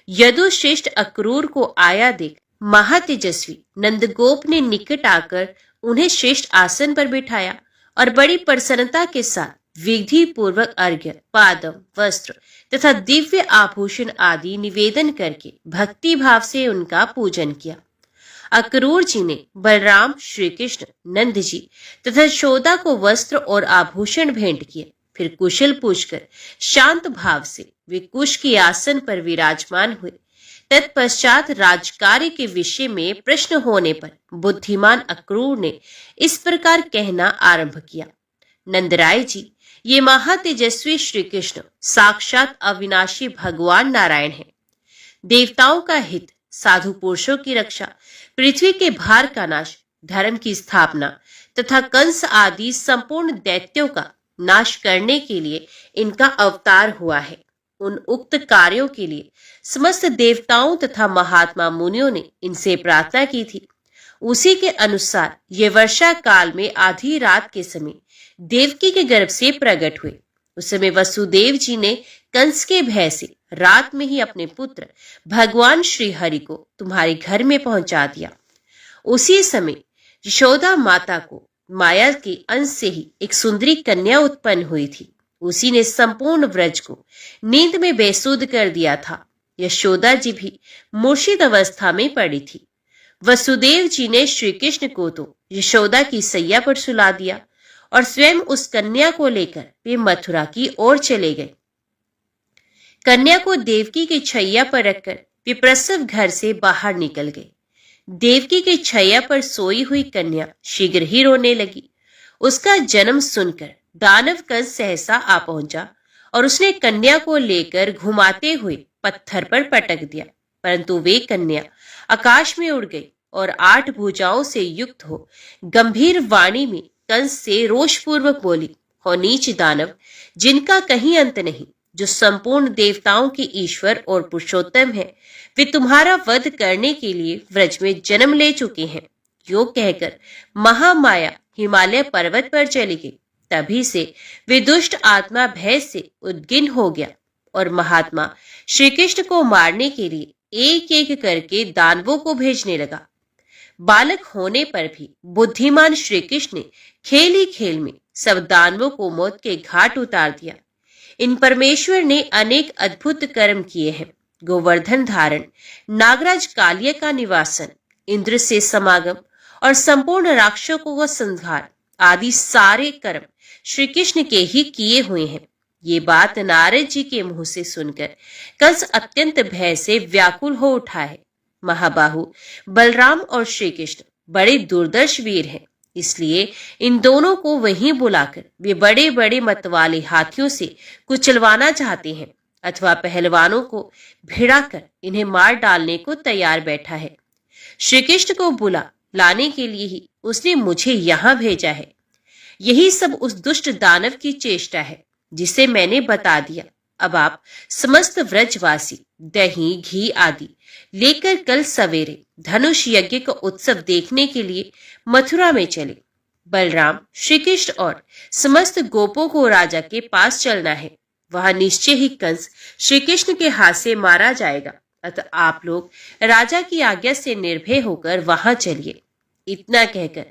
यदु श्रेष्ठ अक्रूर को आया देख महातेजस्वी नंदगोप ने निकट आकर उन्हें श्रेष्ठ आसन पर बिठाया और बड़ी प्रसन्नता के साथ विधि पूर्वक अर्घ्य, पादम, वस्त्र तथा दिव्य आभूषण आदि निवेदन करके भक्ति भाव से उनका पूजन किया। अक्रूर जी ने बलराम, श्री कृष्ण, नंद जी तथा यशोदा को वस्त्र और आभूषण भेंट किए। फिर कुशल पूछकर शांत भाव से वे कुश के आसन पर विराजमान हुए। तत्पश्चात राजकार्य के विषय में प्रश्न होने पर बुद्धिमान अक्रूर ने इस प्रकार कहना आरंभ किया। नंदराय जी, ये महातेजस्वी श्री कृष्ण साक्षात अविनाशी भगवान नारायण हैं। देवताओं का हित, साधु पुरुषों की रक्षा, पृथ्वी के भार का नाश, धर्म की स्थापना तथा कंस आदि संपूर्ण दैत्यों का नाश करने के लिए इनका अवतार हुआ है। उन उक्त कार्यों के लिए समस्त देवताओं तथा महात्मा मुनियों ने इनसे प्रार्थना की थी। उसी के अनुसार ये वर्षा काल में आधी रात के समय देवकी के गर्भ से प्रकट हुए। उस समय वसुदेव जी ने कंस के भय से रात में ही अपने पुत्र भगवान श्री हरि को तुम्हारे घर में पहुंचा दिया। उसी समय यशोदा माता को माया के अंश से ही एक सुंदरी कन्या उत्पन्न हुई थी। उसी ने संपूर्ण व्रज को नींद में बेसुध कर दिया था। यशोदा जी भी मूर्छित अवस्था में पड़ी थी। वसुदेव जी ने श्री कृष्ण को तो यशोदा की सैया पर सुला दिया और स्वयं उस कन्या को लेकर वे मथुरा की ओर चले गए। कन्या को देवकी के छैया पर रखकर वे प्रसव घर से बाहर निकल गए। देवकी के छैया पर सोई हुई कन्या शीघ्र ही रोने लगी। उसका जन्म सुनकर दानव कंस सहसा आ पहुंचा और उसने कन्या को लेकर घुमाते हुए पत्थर पर पटक दिया, परंतु वे कन्या आकाश में उड़ गई और 8 भुजाओं से युक्त हो गंभीर वाणी में कंस से रोषपूर्वक बोली, हो नीच दानव, जिनका कहीं अंत नहीं, जो संपूर्ण देवताओं के ईश्वर और पुरुषोत्तम है, वे तुम्हारा वध करने के लिए व्रज में जन्म ले चुके हैं। यो कहकर महामाया हिमालय पर्वत पर चली गई। तभी से वे दुष्ट आत्मा भय से उद्गिन हो गया और महात्मा श्री कृष्ण को मारने के लिए एक एक करके दानवों को भेजने लगा। बालक होने पर भी बुद्धिमान श्री कृष्ण ने खेल ही खेल में सब दानवों को मौत के घाट उतार दिया। इन परमेश्वर ने अनेक अद्भुत कर्म किए हैं। गोवर्धन धारण, नागराज कालिया का निवासन, इंद्र से समागम और संपूर्ण राक्षसों का संहार आदि सारे कर्म श्री कृष्ण के ही किए हुए हैं। ये बात नारद जी के मुंह से सुनकर कंस अत्यंत भय से व्याकुल हो उठा है। महाबाहु बलराम और श्री कृष्ण बड़े दुर्दर्श वीर हैं, इसलिए इन दोनों को वहीं बुलाकर वे बड़े बड़े मतवाले हाथियों से कुचलवाना चाहते हैं अथवा पहलवानों को भिड़ाकर इन्हें मार डालने को तैयार बैठा है। श्री कृष्ण को बुला लाने के लिए ही उसने मुझे यहां भेजा है। यही सब उस दुष्ट दानव की चेष्टा है जिसे मैंने बता दिया। अब आप समस्त व्रजवासी दही घी आदि लेकर कल सवेरे धनुष यज्ञ का उत्सव देखने के लिए मथुरा में चले। बलराम, श्री कृष्ण और समस्त गोपों को राजा के पास चलना है। वहां निश्चय ही कंस श्री कृष्ण के हाथ से मारा जाएगा, अतः आप लोग राजा की आज्ञा से निर्भय होकर वहां चलिए। इतना कहकर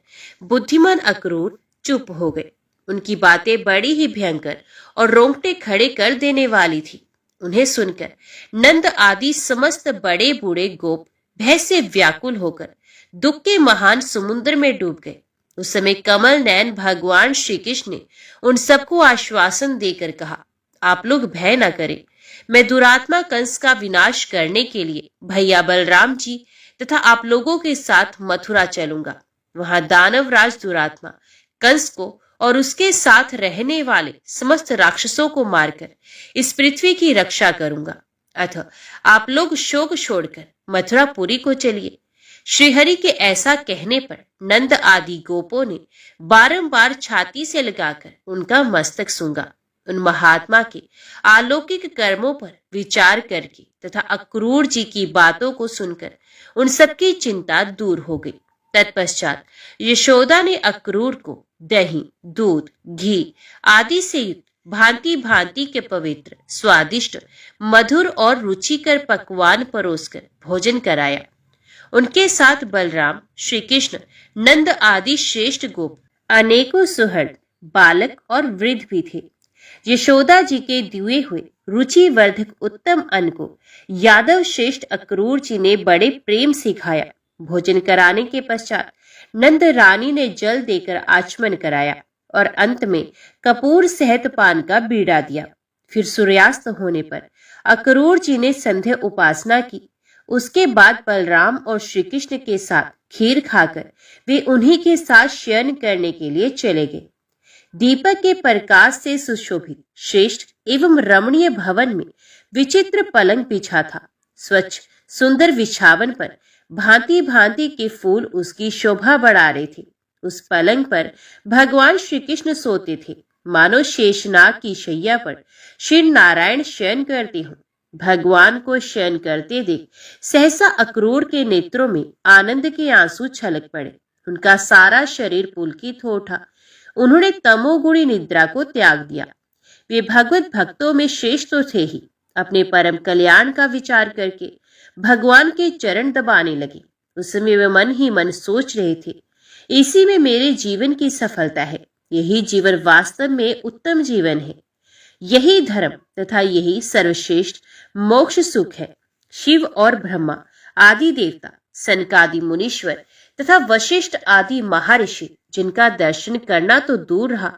बुद्धिमान अक्रूर चुप हो गए। उनकी बातें बड़ी ही भयंकर और रोंगटे खड़े कर देने वाली थी। उन्हें सुनकर नंद आदि समस्त बड़े बूढ़े गोप भय से व्याकुल होकर दुख के महान समुद्र में डूब गए। उस समय कमल नयन भगवान श्री कृष्ण ने उन सबको आश्वासन देकर कहा, आप लोग भय न करें, मैं दुरात्मा कंस का विनाश करने के लिए भैया बलराम जी तथा आप लोगों के साथ मथुरा चलूंगा। वहां दानव राज दुरात्मा कंस को और उसके साथ रहने वाले समस्त राक्षसों को मारकर इस पृथ्वी की रक्षा करूंगा। अतः आप लोग शोक छोड़कर मथुरापुरी को चलिए। श्रीहरि के ऐसा कहने पर नंद आदि गोपों ने बारंबार छाती से लगाकर उनका मस्तक सूंघा। उन महात्मा के अलौकिक कर्मों पर विचार करके तथा अक्रूर जी की बातों को सुनकर उन सबकी चिंता दूर हो गई। तत्पश्चात यशोदा ने अक्रूर को दही, दूध, घी आदि से युक्त भांति भांति के पवित्र, स्वादिष्ट, मधुर और रुचिकर पकवान परोसकर भोजन कराया। उनके साथ बलराम, श्री कृष्ण, नंद आदि श्रेष्ठ गोप, अनेकों सुहृद, बालक और वृद्ध भी थे। यशोदा जी के दिए हुए रुचिवर्धक उत्तम अन्न को यादव श्रेष्ठ अक्रूर जी ने बड़े प्रेम से खाया। भोजन कराने के पश्चात नंद रानी ने जल देकर आचमन कराया और अंत में कपूर सहित पान का बीड़ा दिया। फिर सूर्यास्त होने पर अक्रूर जी ने संध्या उपासना की। उसके बाद बलराम और श्री कृष्ण के साथ खीर खाकर वे उन्हीं के साथ शयन करने के लिए चले गए। दीपक के प्रकाश से सुशोभित श्रेष्ठ एवं रमणीय भवन में विचित्र पलंग बिछा था। स्वच्छ सुंदर बिछावन पर भांति भांति के फूल उसकी शोभा बढ़ा रहे थे। उस पलंग पर भगवान श्री कृष्ण सोते थे, मानो शेषनाग की शैया पर श्री नारायण शयन करते हों। भगवान को शयन करते देख सहसा अक्रूर के नेत्रों में आनंद के आंसू छलक पड़े। उनका सारा शरीर पुलकित हो उठा। उन्होंने तमोगुणी निद्रा को त्याग दिया। वे भगवत भक्तों में श्रेष्ठ तो थे ही, अपने परम कल्याण का विचार करके भगवान के चरण दबाने लगे। उस समय वे मन ही मन सोच रहे थे, इसी में मेरे जीवन की सफलता है। यही जीवन वास्तव में उत्तम जीवन है। यही धर्म तथा यही सर्वश्रेष्ठ मोक्ष सुख है। शिव और ब्रह्मा आदि देवता, सनकादि मुनीश्वर तथा वशिष्ठ आदि महर्षि, जिनका दर्शन करना तो दूर रहा,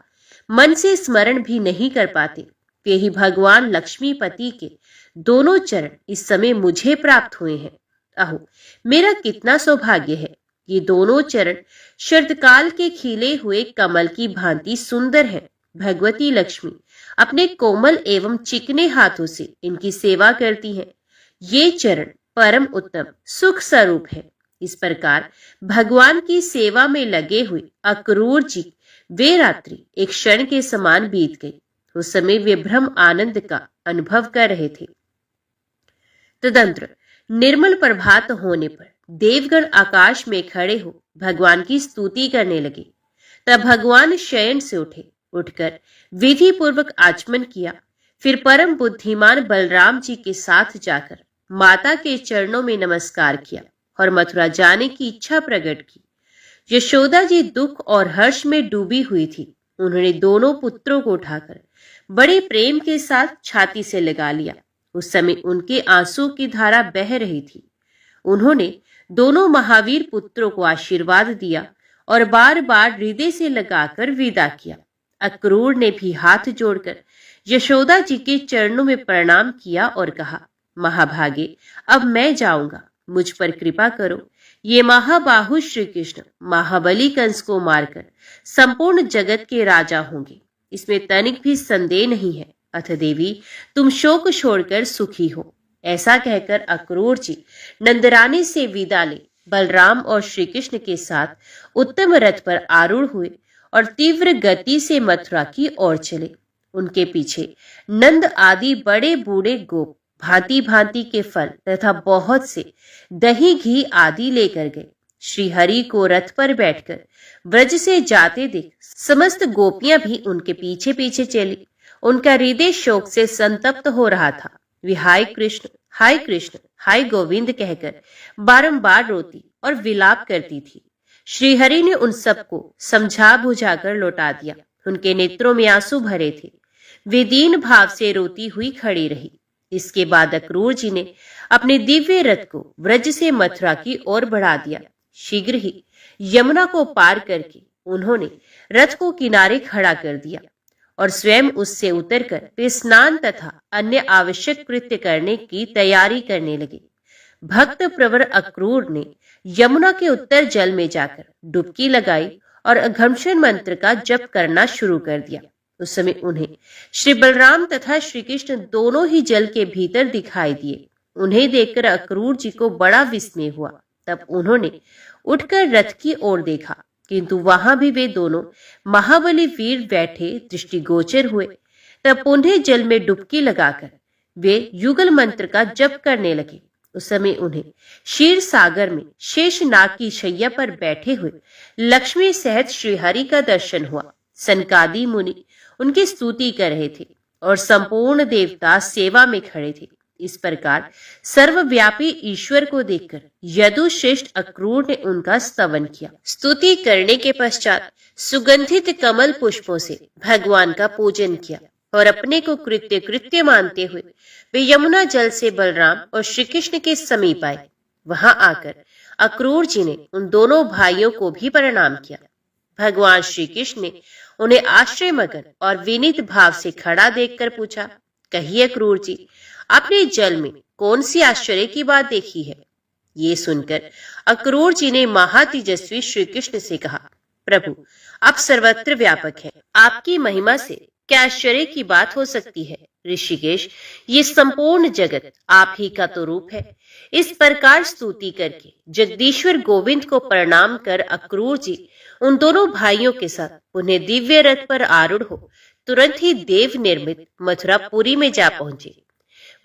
मन से स्मरण भी नहीं कर पाते, वे ही भगवान लक्ष्मीपति के दोनों चरण इस समय मुझे प्राप्त हुए हैं। अहो, मेरा कितना सौभाग्य है। ये दोनों चरण शरदकाल के खिले हुए कमल की भांति सुंदर है। भगवती लक्ष्मी अपने कोमल एवं चिकने हाथों से इनकी सेवा करती हैं। ये चरण परम उत्तम सुख स्वरूप है। इस प्रकार भगवान की सेवा में लगे हुए अक्रूर जी वे रात्रि एक क्षण के समान बीत गई। उस समय वे ब्रह्म आनंद का अनुभव कर रहे थे। तदंतर निर्मल प्रभात होने पर देवगण आकाश में खड़े हो भगवान की स्तुति करने लगे। तब भगवान शयन से उठे। उठकर विधि पूर्वक आचमन किया। फिर परम बुद्धिमान बलराम जी के साथ जाकर माता के चरणों में नमस्कार किया और मथुरा जाने की इच्छा प्रकट की। यशोदा जी दुख और हर्ष में डूबी हुई थी। उन्होंने दोनों पुत्रों को उठाकर बड़े प्रेम के साथ छाती से लगा लिया। उस समय उनके आंसू की धारा बह रही थी। उन्होंने दोनों महावीर पुत्रों को आशीर्वाद दिया और बार बार हृदय से लगाकर विदा किया। अक्रूर ने भी हाथ जोड़कर यशोदा जी के चरणों में प्रणाम किया और कहा, महाभागे, अब मैं जाऊंगा, मुझ पर कृपा करो। ये महाबाहु श्री कृष्ण महाबली कंस को मारकर संपूर्ण जगत के राजा होंगे, इसमें तनिक भी संदेह नहीं है। अथ देवी, तुम शोक छोड़कर सुखी हो। ऐसा कहकर अक्रूर जी नंदरानी से विदा ले बलराम और श्री कृष्ण के साथ उत्तम रथ पर आरूढ़ हुए और तीव्र गति से मथुरा की ओर चले। उनके पीछे नंद आदि बड़े बूढ़े गोप भांति भांति के फल तथा बहुत से दही घी आदि लेकर गए। श्री हरि को रथ पर बैठकर ब्रज से जाते देख समस्त गोपियां भी उनके पीछे पीछे चली। उनका हृदय शोक से संतप्त हो रहा था। वे हाय कृष्ण, हाय कृष्ण, हाय गोविंद कहकर बारंबार रोती और विलाप करती थी। श्रीहरि ने उन सबको समझा बुझाकर लौटा दिया। उनके नेत्रों में आंसू भरे थे। वे दीन भाव से रोती हुई खड़ी रही। इसके बाद अक्रूर जी ने अपने दिव्य रथ को व्रज से मथुरा की ओर बढ़ा दिया। शीघ्र ही यमुना को पार करके उन्होंने रथ को किनारे खड़ा कर दिया और स्वयं उससे उतरकर वे स्नान तथा अन्य आवश्यक कृत्य करने की तैयारी करने लगे। भक्त प्रवर अक्रूर ने यमुना के उत्तर जल में जाकर डुबकी लगाई और अघमशन मंत्र का जप करना शुरू कर दिया। उस समय उन्हें श्री बलराम तथा श्री कृष्ण दोनों ही जल के भीतर दिखाई दिए। उन्हें देखकर अक्रूर जी को बड़ा विस्मय हुआ। तब उन्होंने उठकर रथ की ओर देखा, किंतु वहां भी वे दोनों महाबली वीर बैठे दृष्टिगोचर हुए। तब पुनः जल में डुबकी लगाकर वे युगल मंत्र का जप करने लगे। उस समय उन्हें क्षीर सागर में शेषनाग की शैया पर बैठे हुए लक्ष्मी सहित श्रीहरि का दर्शन हुआ। सनकादि मुनि उनकी स्तुति कर रहे थे और संपूर्ण देवता सेवा में खड़े थे। इस प्रकार सर्वव्यापी ईश्वर को देखकर यदुश्रेष्ठ अक्रूर ने उनका स्तवन किया। स्तुति करने के पश्चात सुगंधित कमल पुष्पों से भगवान का पूजन किया और अपने को कृत्य कृत्य मानते हुए वे यमुना जल से बलराम और श्री कृष्ण के समीप आए। वहां आकर अक्रूर जी ने उन दोनों भाइयों को भी प्रणाम किया। भगवान श्री कृष्ण ने उन्हें आश्चर्य मगन और विनीत भाव से खड़ा देखकर पूछा, कहिए अक्रूर जी, आपने जल में कौन सी आश्चर्य की बात देखी है? ये सुनकर अक्रूर जी ने महातेजस्वी श्री कृष्ण से कहा, प्रभु, आप सर्वत्र व्यापक हैं। आपकी महिमा से क्या आश्चर्य की बात हो सकती है ऋषिकेश, ये संपूर्ण जगत आप ही का तो रूप है। इस प्रकार स्तुति करके जगदीश्वर गोविंद को प्रणाम कर अक्रूर जी उन दोनों भाइयों के साथ उन्हें दिव्य रथ पर आरूढ़ हो तुरंत ही देव निर्मित मथुरापुरी में जा पहुंचे।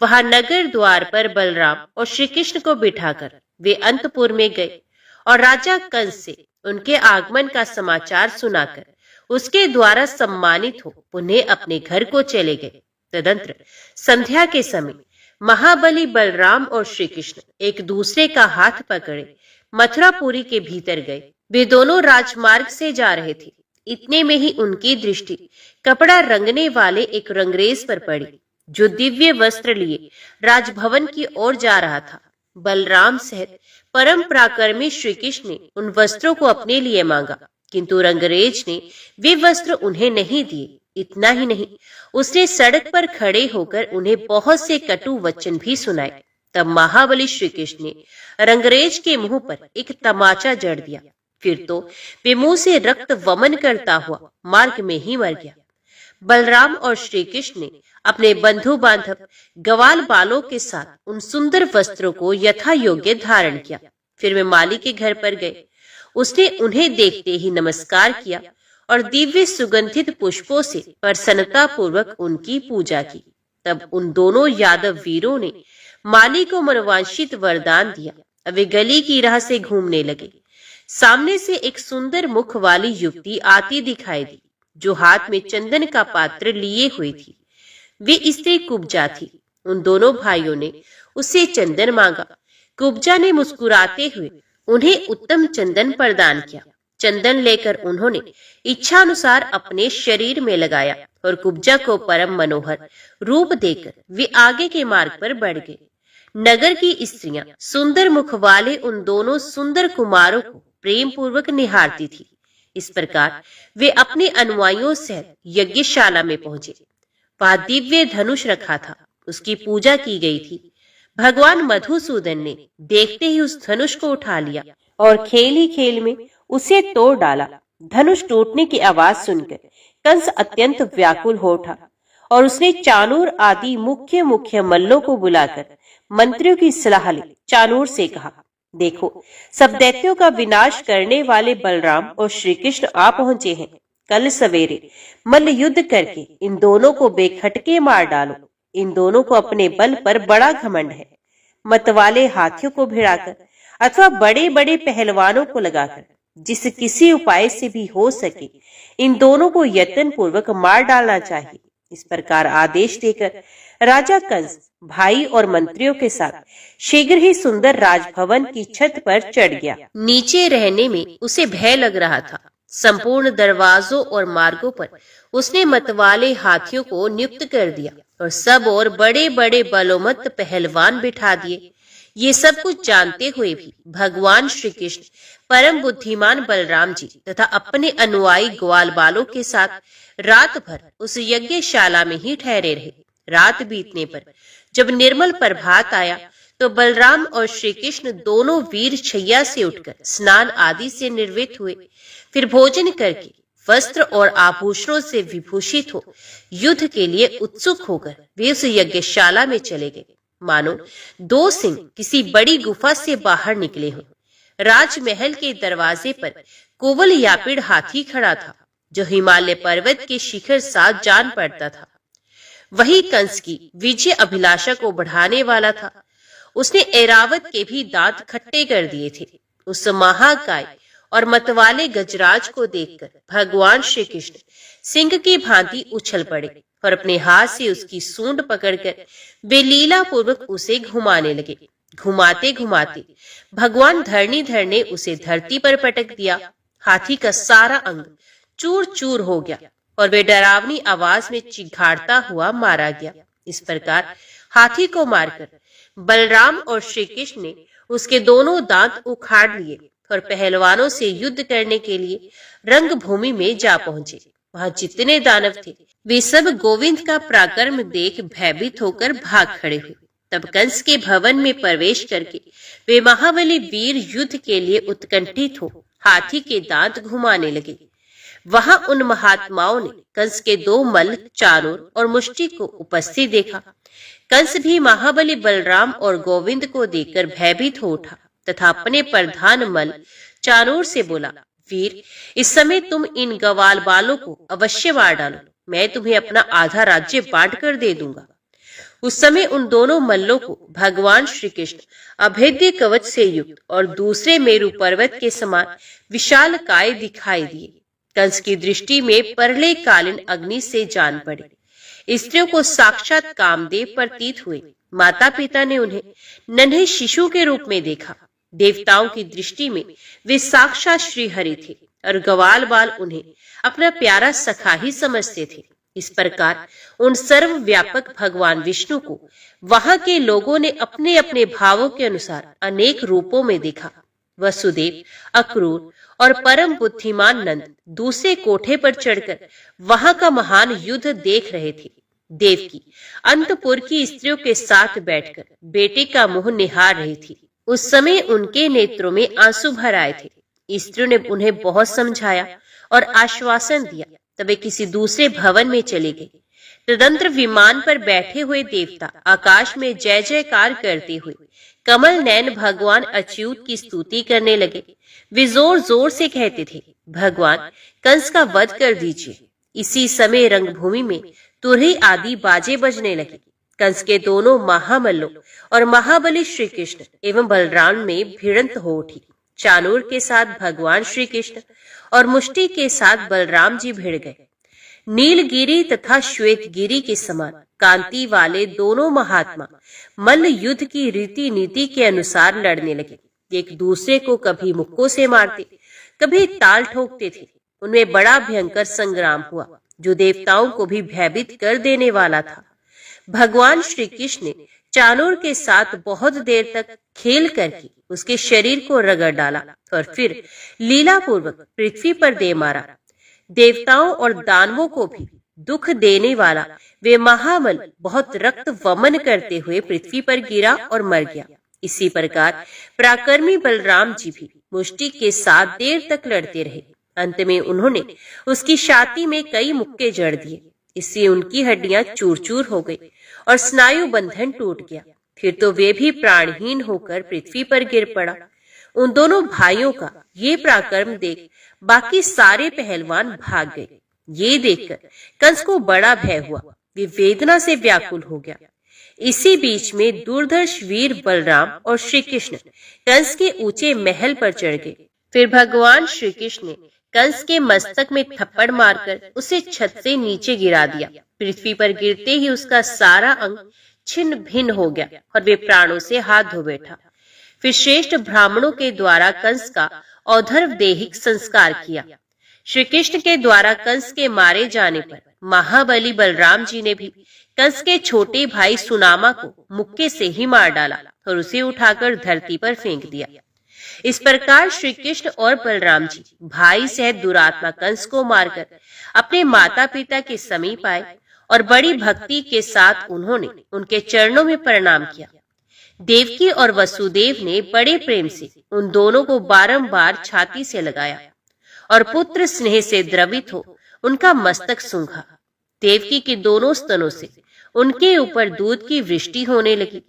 वहां नगर द्वार पर बलराम और श्री कृष्ण को बिठाकर वे अंतपुर में गए और राजा कंस से उनके आगमन का समाचार सुनाकर उसके द्वारा सम्मानित हो उन्हें अपने घर को चले गए। तदंतर संध्या के समय महाबली बलराम और श्री कृष्ण एक दूसरे का हाथ पकड़े मथुरापुरी के भीतर गए। वे दोनों राजमार्ग से जा रहे थे। इतने में ही उनकी दृष्टि कपड़ा रंगने वाले एक रंगरेज पर पड़ी जो दिव्य वस्त्र लिए राजभवन की ओर जा रहा था। बलराम सहित परम पराक्रमी श्री कृष्ण ने उन वस्त्रों को अपने लिए मांगा, किंतु रंगरेज ने वे वस्त्र उन्हें नहीं दिए। इतना ही नहीं, उसने सड़क पर खड़े होकर उन्हें बहुत से कटु वचन भी सुनाए। तब महाबली श्री कृष्ण ने रंगरेज के मुंह पर एक तमाचा जड़ दिया। फिर तो वे मुंह से रक्त वमन करता हुआ मार्ग में ही मर गया। बलराम और श्री कृष्ण ने अपने बंधु बांधव ग्वाल बालों के साथ उन सुंदर वस्त्रों को यथा योग्य धारण किया। फिर वे माली के घर पर गए। उसने उन्हें देखते ही नमस्कार किया और दिव्य सुगंधित पुष्पों से प्रसन्नता पूर्वक उनकी पूजा की। तब उन दोनों यादव वीरों ने माली को मनोवांछित वरदान दिया। अब वे गली की राह से घूमने लगे। सामने से एक सुंदर मुख वाली युवती आती दिखाई दी जो हाथ में चंदन का पात्र लिए हुई थी। वे स्त्री कुब्जा थी। उन दोनों भाइयों ने उससे चंदन मांगा। कुब्जा ने मुस्कुराते हुए उन्हें उत्तम चंदन प्रदान किया। चंदन लेकर उन्होंने इच्छा अनुसार अपने शरीर में लगाया और कुब्जा को परम मनोहर रूप देकर वे आगे के मार्ग पर बढ़ गए। नगर की स्त्रियां सुंदर मुख वाले उन दोनों सुंदर कुमारों को प्रेम पूर्वक निहारती थी। इस प्रकार वे अपने अनुयायियों सहित यज्ञशाला में पहुंचे। वहां दिव्य धनुष रखा था, उसकी पूजा की गई थी। भगवान मधुसूदन ने देखते ही उस धनुष को उठा लिया और खेल ही खेल में उसे तोड़ डाला। धनुष टूटने की आवाज सुनकर कंस अत्यंत व्याकुल हो उठा और उसने चाणूर आदि मुख्य मुख्य मल्लों को बुलाकर मंत्रियों की सलाह ली। चाणूर से कहा, देखो, सब दैत्यों का विनाश करने वाले बलराम और श्री कृष्ण आ पहुंचे हैं। कल सवेरे मल्ल युद्ध करके इन दोनों को बेखटके मार डालो। इन दोनों को अपने बल पर बड़ा घमंड है। मतवाले हाथियों को भिड़ाकर अथवा बड़े बड़े पहलवानों को लगाकर जिस किसी उपाय से भी हो सके इन दोनों को यत्न पूर्वक मार डालना चाहिए। इस प्रकार आदेश देकर राजा कंस भाई और मंत्रियों के साथ शीघ्र ही सुंदर राजभवन की छत पर चढ़ गया। नीचे रहने में उसे भय लग रहा था। संपूर्ण दरवाजों और मार्गों पर उसने मतवाले हाथियों को नियुक्त कर दिया और सब और बड़े बड़े बलोमत पहलवान बिठा दिए। ये सब कुछ जानते हुए भी भगवान श्री कृष्ण परम बुद्धिमान बलराम जी तथा अपने अनुयायी ग्वाल बालों के साथ रात भर उस यज्ञशाला में ही ठहरे रहे। रात बीतने पर जब निर्मल प्रभात आया तो बलराम और श्री कृष्ण दोनों वीर शैया से उठकर स्नान आदि से निर्वृत्त हुए। फिर भोजन करके वस्त्र और आभूषणों से विभूषित हो युद्ध के लिए उत्सुक होकर वे उस यज्ञशाला में चले गए। मानो दो सिंह किसी बड़ी गुफा से बाहर निकले हों। राजमहल के दरवाजे पर कोवल यापिड़ हाथी खड़ा था जो हिमालय पर्वत के शिखर साथ जान पड़ता था। वही कंस की विजय अभिलाषा को बढ़ाने वाला था। उसने ऐरावत के भी दांत खट्टे कर दिए थे। उस महाकाय और मतवाले गजराज को देखकर भगवान श्री कृष्ण सिंह की भांति उछल पड़े और अपने हाथ से उसकी सूंड पकड़कर वे लीला पूर्वक उसे घुमाने लगे। घुमाते घुमाते भगवान धरणीधर ने उसे धरती पर पटक दिया। हाथी का सारा अंग चूर चूर हो गया और वे डरावनी आवाज में चिघाड़ता हुआ मारा गया। इस प्रकार हाथी को मारकर बलराम और श्री कृष्ण ने उसके दोनों दांत उखाड़ लिए और पहलवानों से युद्ध करने के लिए रंगभूमि में जा पहुंचे। वहां जितने दानव थे वे सब गोविंद का पराक्रम देख भयभीत होकर भाग खड़े हुए। तब कंस के भवन में प्रवेश करके वे महाबली वीर युद्ध के लिए उत्कंठित हो हाथी के दांत घुमाने लगे। वहां उन महात्माओं ने कंस के 2 मल्ल चाणूर और मुष्टि को उपस्थित देखा। कंस भी महाबली बलराम और गोविंद को देखकर भयभीत हो उठा तथा अपने प्रधान मल्ल चाणूर से बोला, वीर, इस समय तुम इन गवाल बालों को अवश्य मार डालो, मैं तुम्हें अपना आधा राज्य बांट कर दे दूंगा। उस समय उन दोनों मल्लों को भगवान श्री कृष्ण अभेद्य कवच से युक्त और दूसरे मेरु पर्वत के समान विशाल काय दिखाई दिए। कंस की दृष्टि में प्रलय कालीन अग्नि से जान पड़े। स्त्रियों को साक्षात कामदेव प्रतीत हुए। माता पिता ने उन्हें नन्हे शिशु के रूप में देखा। देवताओं की दृष्टि में वे साक्षात श्री हरि थे और ग्वाल बाल उन्हें अपना प्यारा सखा ही समझते थे। इस प्रकार उन सर्वव्यापक भगवान विष्णु को वहां के लोगों ने अपने अपने भावों के अनुसार अनेक रूपों में देखा। वसुदेव, अक्रूर और परम बुद्धिमान नंद दूसरे कोठे पर चढ़कर वहां का महान युद्ध देख रहे थे। देवकी अंतपुर की स्त्रियों के साथ बैठकर बेटे का मुंह निहार रही थी। उस समय उनके नेत्रों में आंसू भर आए थे। स्त्रियों ने उन्हें बहुत समझाया और आश्वासन दिया, तब वे किसी दूसरे भवन में चले गए। तदंतर विमान पर बैठे हुए देवता आकाश में जय जयकार करते हुए कमल नयन भगवान अच्युत की स्तुति करने लगे। वे जोर जोर से कहते थे, भगवान कंस का वध कर दीजिए। इसी समय रंगभूमि में तुरही आदि बाजे बजने लगे। कंस के दोनों महामल्लों और महाबली श्री कृष्ण एवं बलराम में भिड़ंत हो उठी। चाणूर के साथ भगवान श्री कृष्ण और मुष्टि के साथ बलराम जी भिड़ गए। नीलगिरी तथा श्वेतगिरी के समान कांति वाले दोनों महात्मा मल्ल युद्ध की रीति नीति के अनुसार लड़ने लगे। एक दूसरे को कभी मुक्कों से मारते, कभी ताल ठोकते थे। उनमें बड़ा भयंकर संग्राम हुआ, जो देवताओं को भी भयभीत कर देने वाला था। भगवान श्री कृष्ण ने चाणूर के साथ बहुत देर तक खेल करके उसके शरीर को रगड़ डाला और फिर लीला पूर्वक पृथ्वी पर दे मारा। देवताओं और दानवों को भी दुख देने वाला वे महामल बहुत रक्त वमन करते हुए पृथ्वी पर गिरा और मर गया। इसी प्रकार पराक्रमी बलराम जी भी मुष्टि के साथ देर तक लड़ते रहे। अंत में उन्होंने उसकी छाती में कई मुक्के जड़ दिए। इससे उनकी हड्डियां चूर चूर हो गई और स्नायु बंधन टूट गया। फिर तो वे भी प्राणहीन होकर पृथ्वी पर गिर पड़ा। उन दोनों भाइयों का ये पराक्रम देख बाकी सारे पहलवान भाग गए। ये देखकर कंस को बड़ा भय हुआ। वे वेदना से व्याकुल हो गया। इसी बीच में दुर्धर्ष वीर बलराम और श्री कृष्ण कंस के ऊंचे महल पर चढ़ गए। फिर भगवान श्री कृष्ण ने कंस के मस्तक में थप्पड़ मारकर उसे छत से नीचे गिरा दिया। पृथ्वी पर गिरते ही उसका सारा अंग छिन्न भिन्न हो गया और वे प्राणों से हाथ धो बैठा। फिर श्रेष्ठ ब्राह्मणों के द्वारा कंस का औधर्व देहिक संस्कार किया। श्री कृष्ण के द्वारा कंस के मारे जाने पर महाबली बलराम जी ने भी कंस के छोटे भाई सुनामा को मुक्के से ही मार डाला और उसे उठाकर धरती पर फेंक दिया। इस प्रकार श्री कृष्ण और बलराम जी भाई सहित दुरात्मा कंस को मारकर अपने माता पिता के समीप आए और बड़ी भक्ति के साथ उन्होंने उनके चरणों में प्रणाम किया। देवकी और वसुदेव ने बड़े प्रेम से उन दोनों को बारंबार छाती से लगाया और पुत्र स्नेह से द्रवित हो उनका मस्तक सूंघा। देवकी के दोनों स्तनों से उनके ऊपर दूध की वृष्टि होने लगी।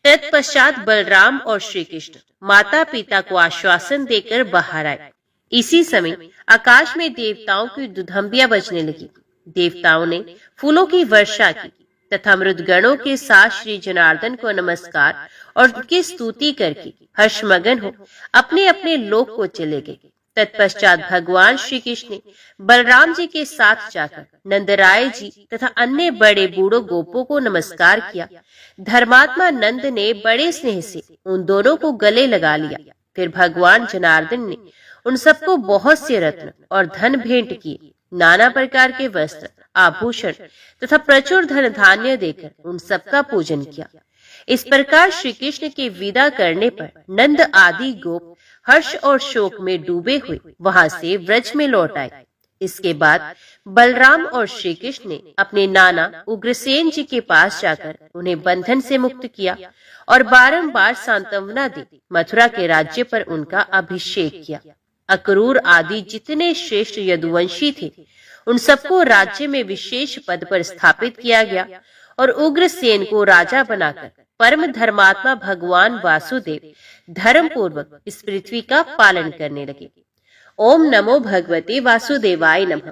तत्पश्चात बलराम और श्री कृष्ण माता पिता को आश्वासन देकर बाहर आए। इसी समय आकाश में देवताओं की दुधंबियां बजने लगी। देवताओं ने फूलों की वर्षा की तथा मृदगणों के साथ श्री जनार्दन को नमस्कार और उनकी स्तुति करके हर्षमगन हो अपने अपने लोक को चले गए। तत्पश्चात भगवान श्री कृष्ण ने बलराम जी के साथ जाकर नंदराय जी तथा अन्य बड़े बूढ़ों गोपों को नमस्कार किया। धर्मात्मा नंद ने बड़े स्नेह से उन दोनों को गले लगा लिया। फिर भगवान जनार्दन ने उन सबको बहुत से रत्न और धन भेंट किए। नाना प्रकार के वस्त्र, आभूषण तथा प्रचुर धन धान्य देकर उन सबका पूजन किया। इस प्रकार श्री कृष्ण के विदा करने पर नंद आदि गोप हर्ष और शोक में डूबे हुए वहां से व्रज में लौट आए। इसके बाद बलराम और श्री कृष्ण ने अपने नाना उग्रसेन जी के पास जाकर उन्हें बंधन से मुक्त किया और बारंबार सांत्वना दे मथुरा के राज्य पर उनका अभिषेक किया। अक्रूर आदि जितने श्रेष्ठ यदुवंशी थे, उन सबको राज्य में विशेष पद पर स्थापित किया गया और उग्रसेन को राजा बनाकर परम धर्मात्मा भगवान वासुदेव धर्म पूर्वक इस पृथ्वी का पालन करने लगे। ओम नमो भगवते वासुदेवाय नमः।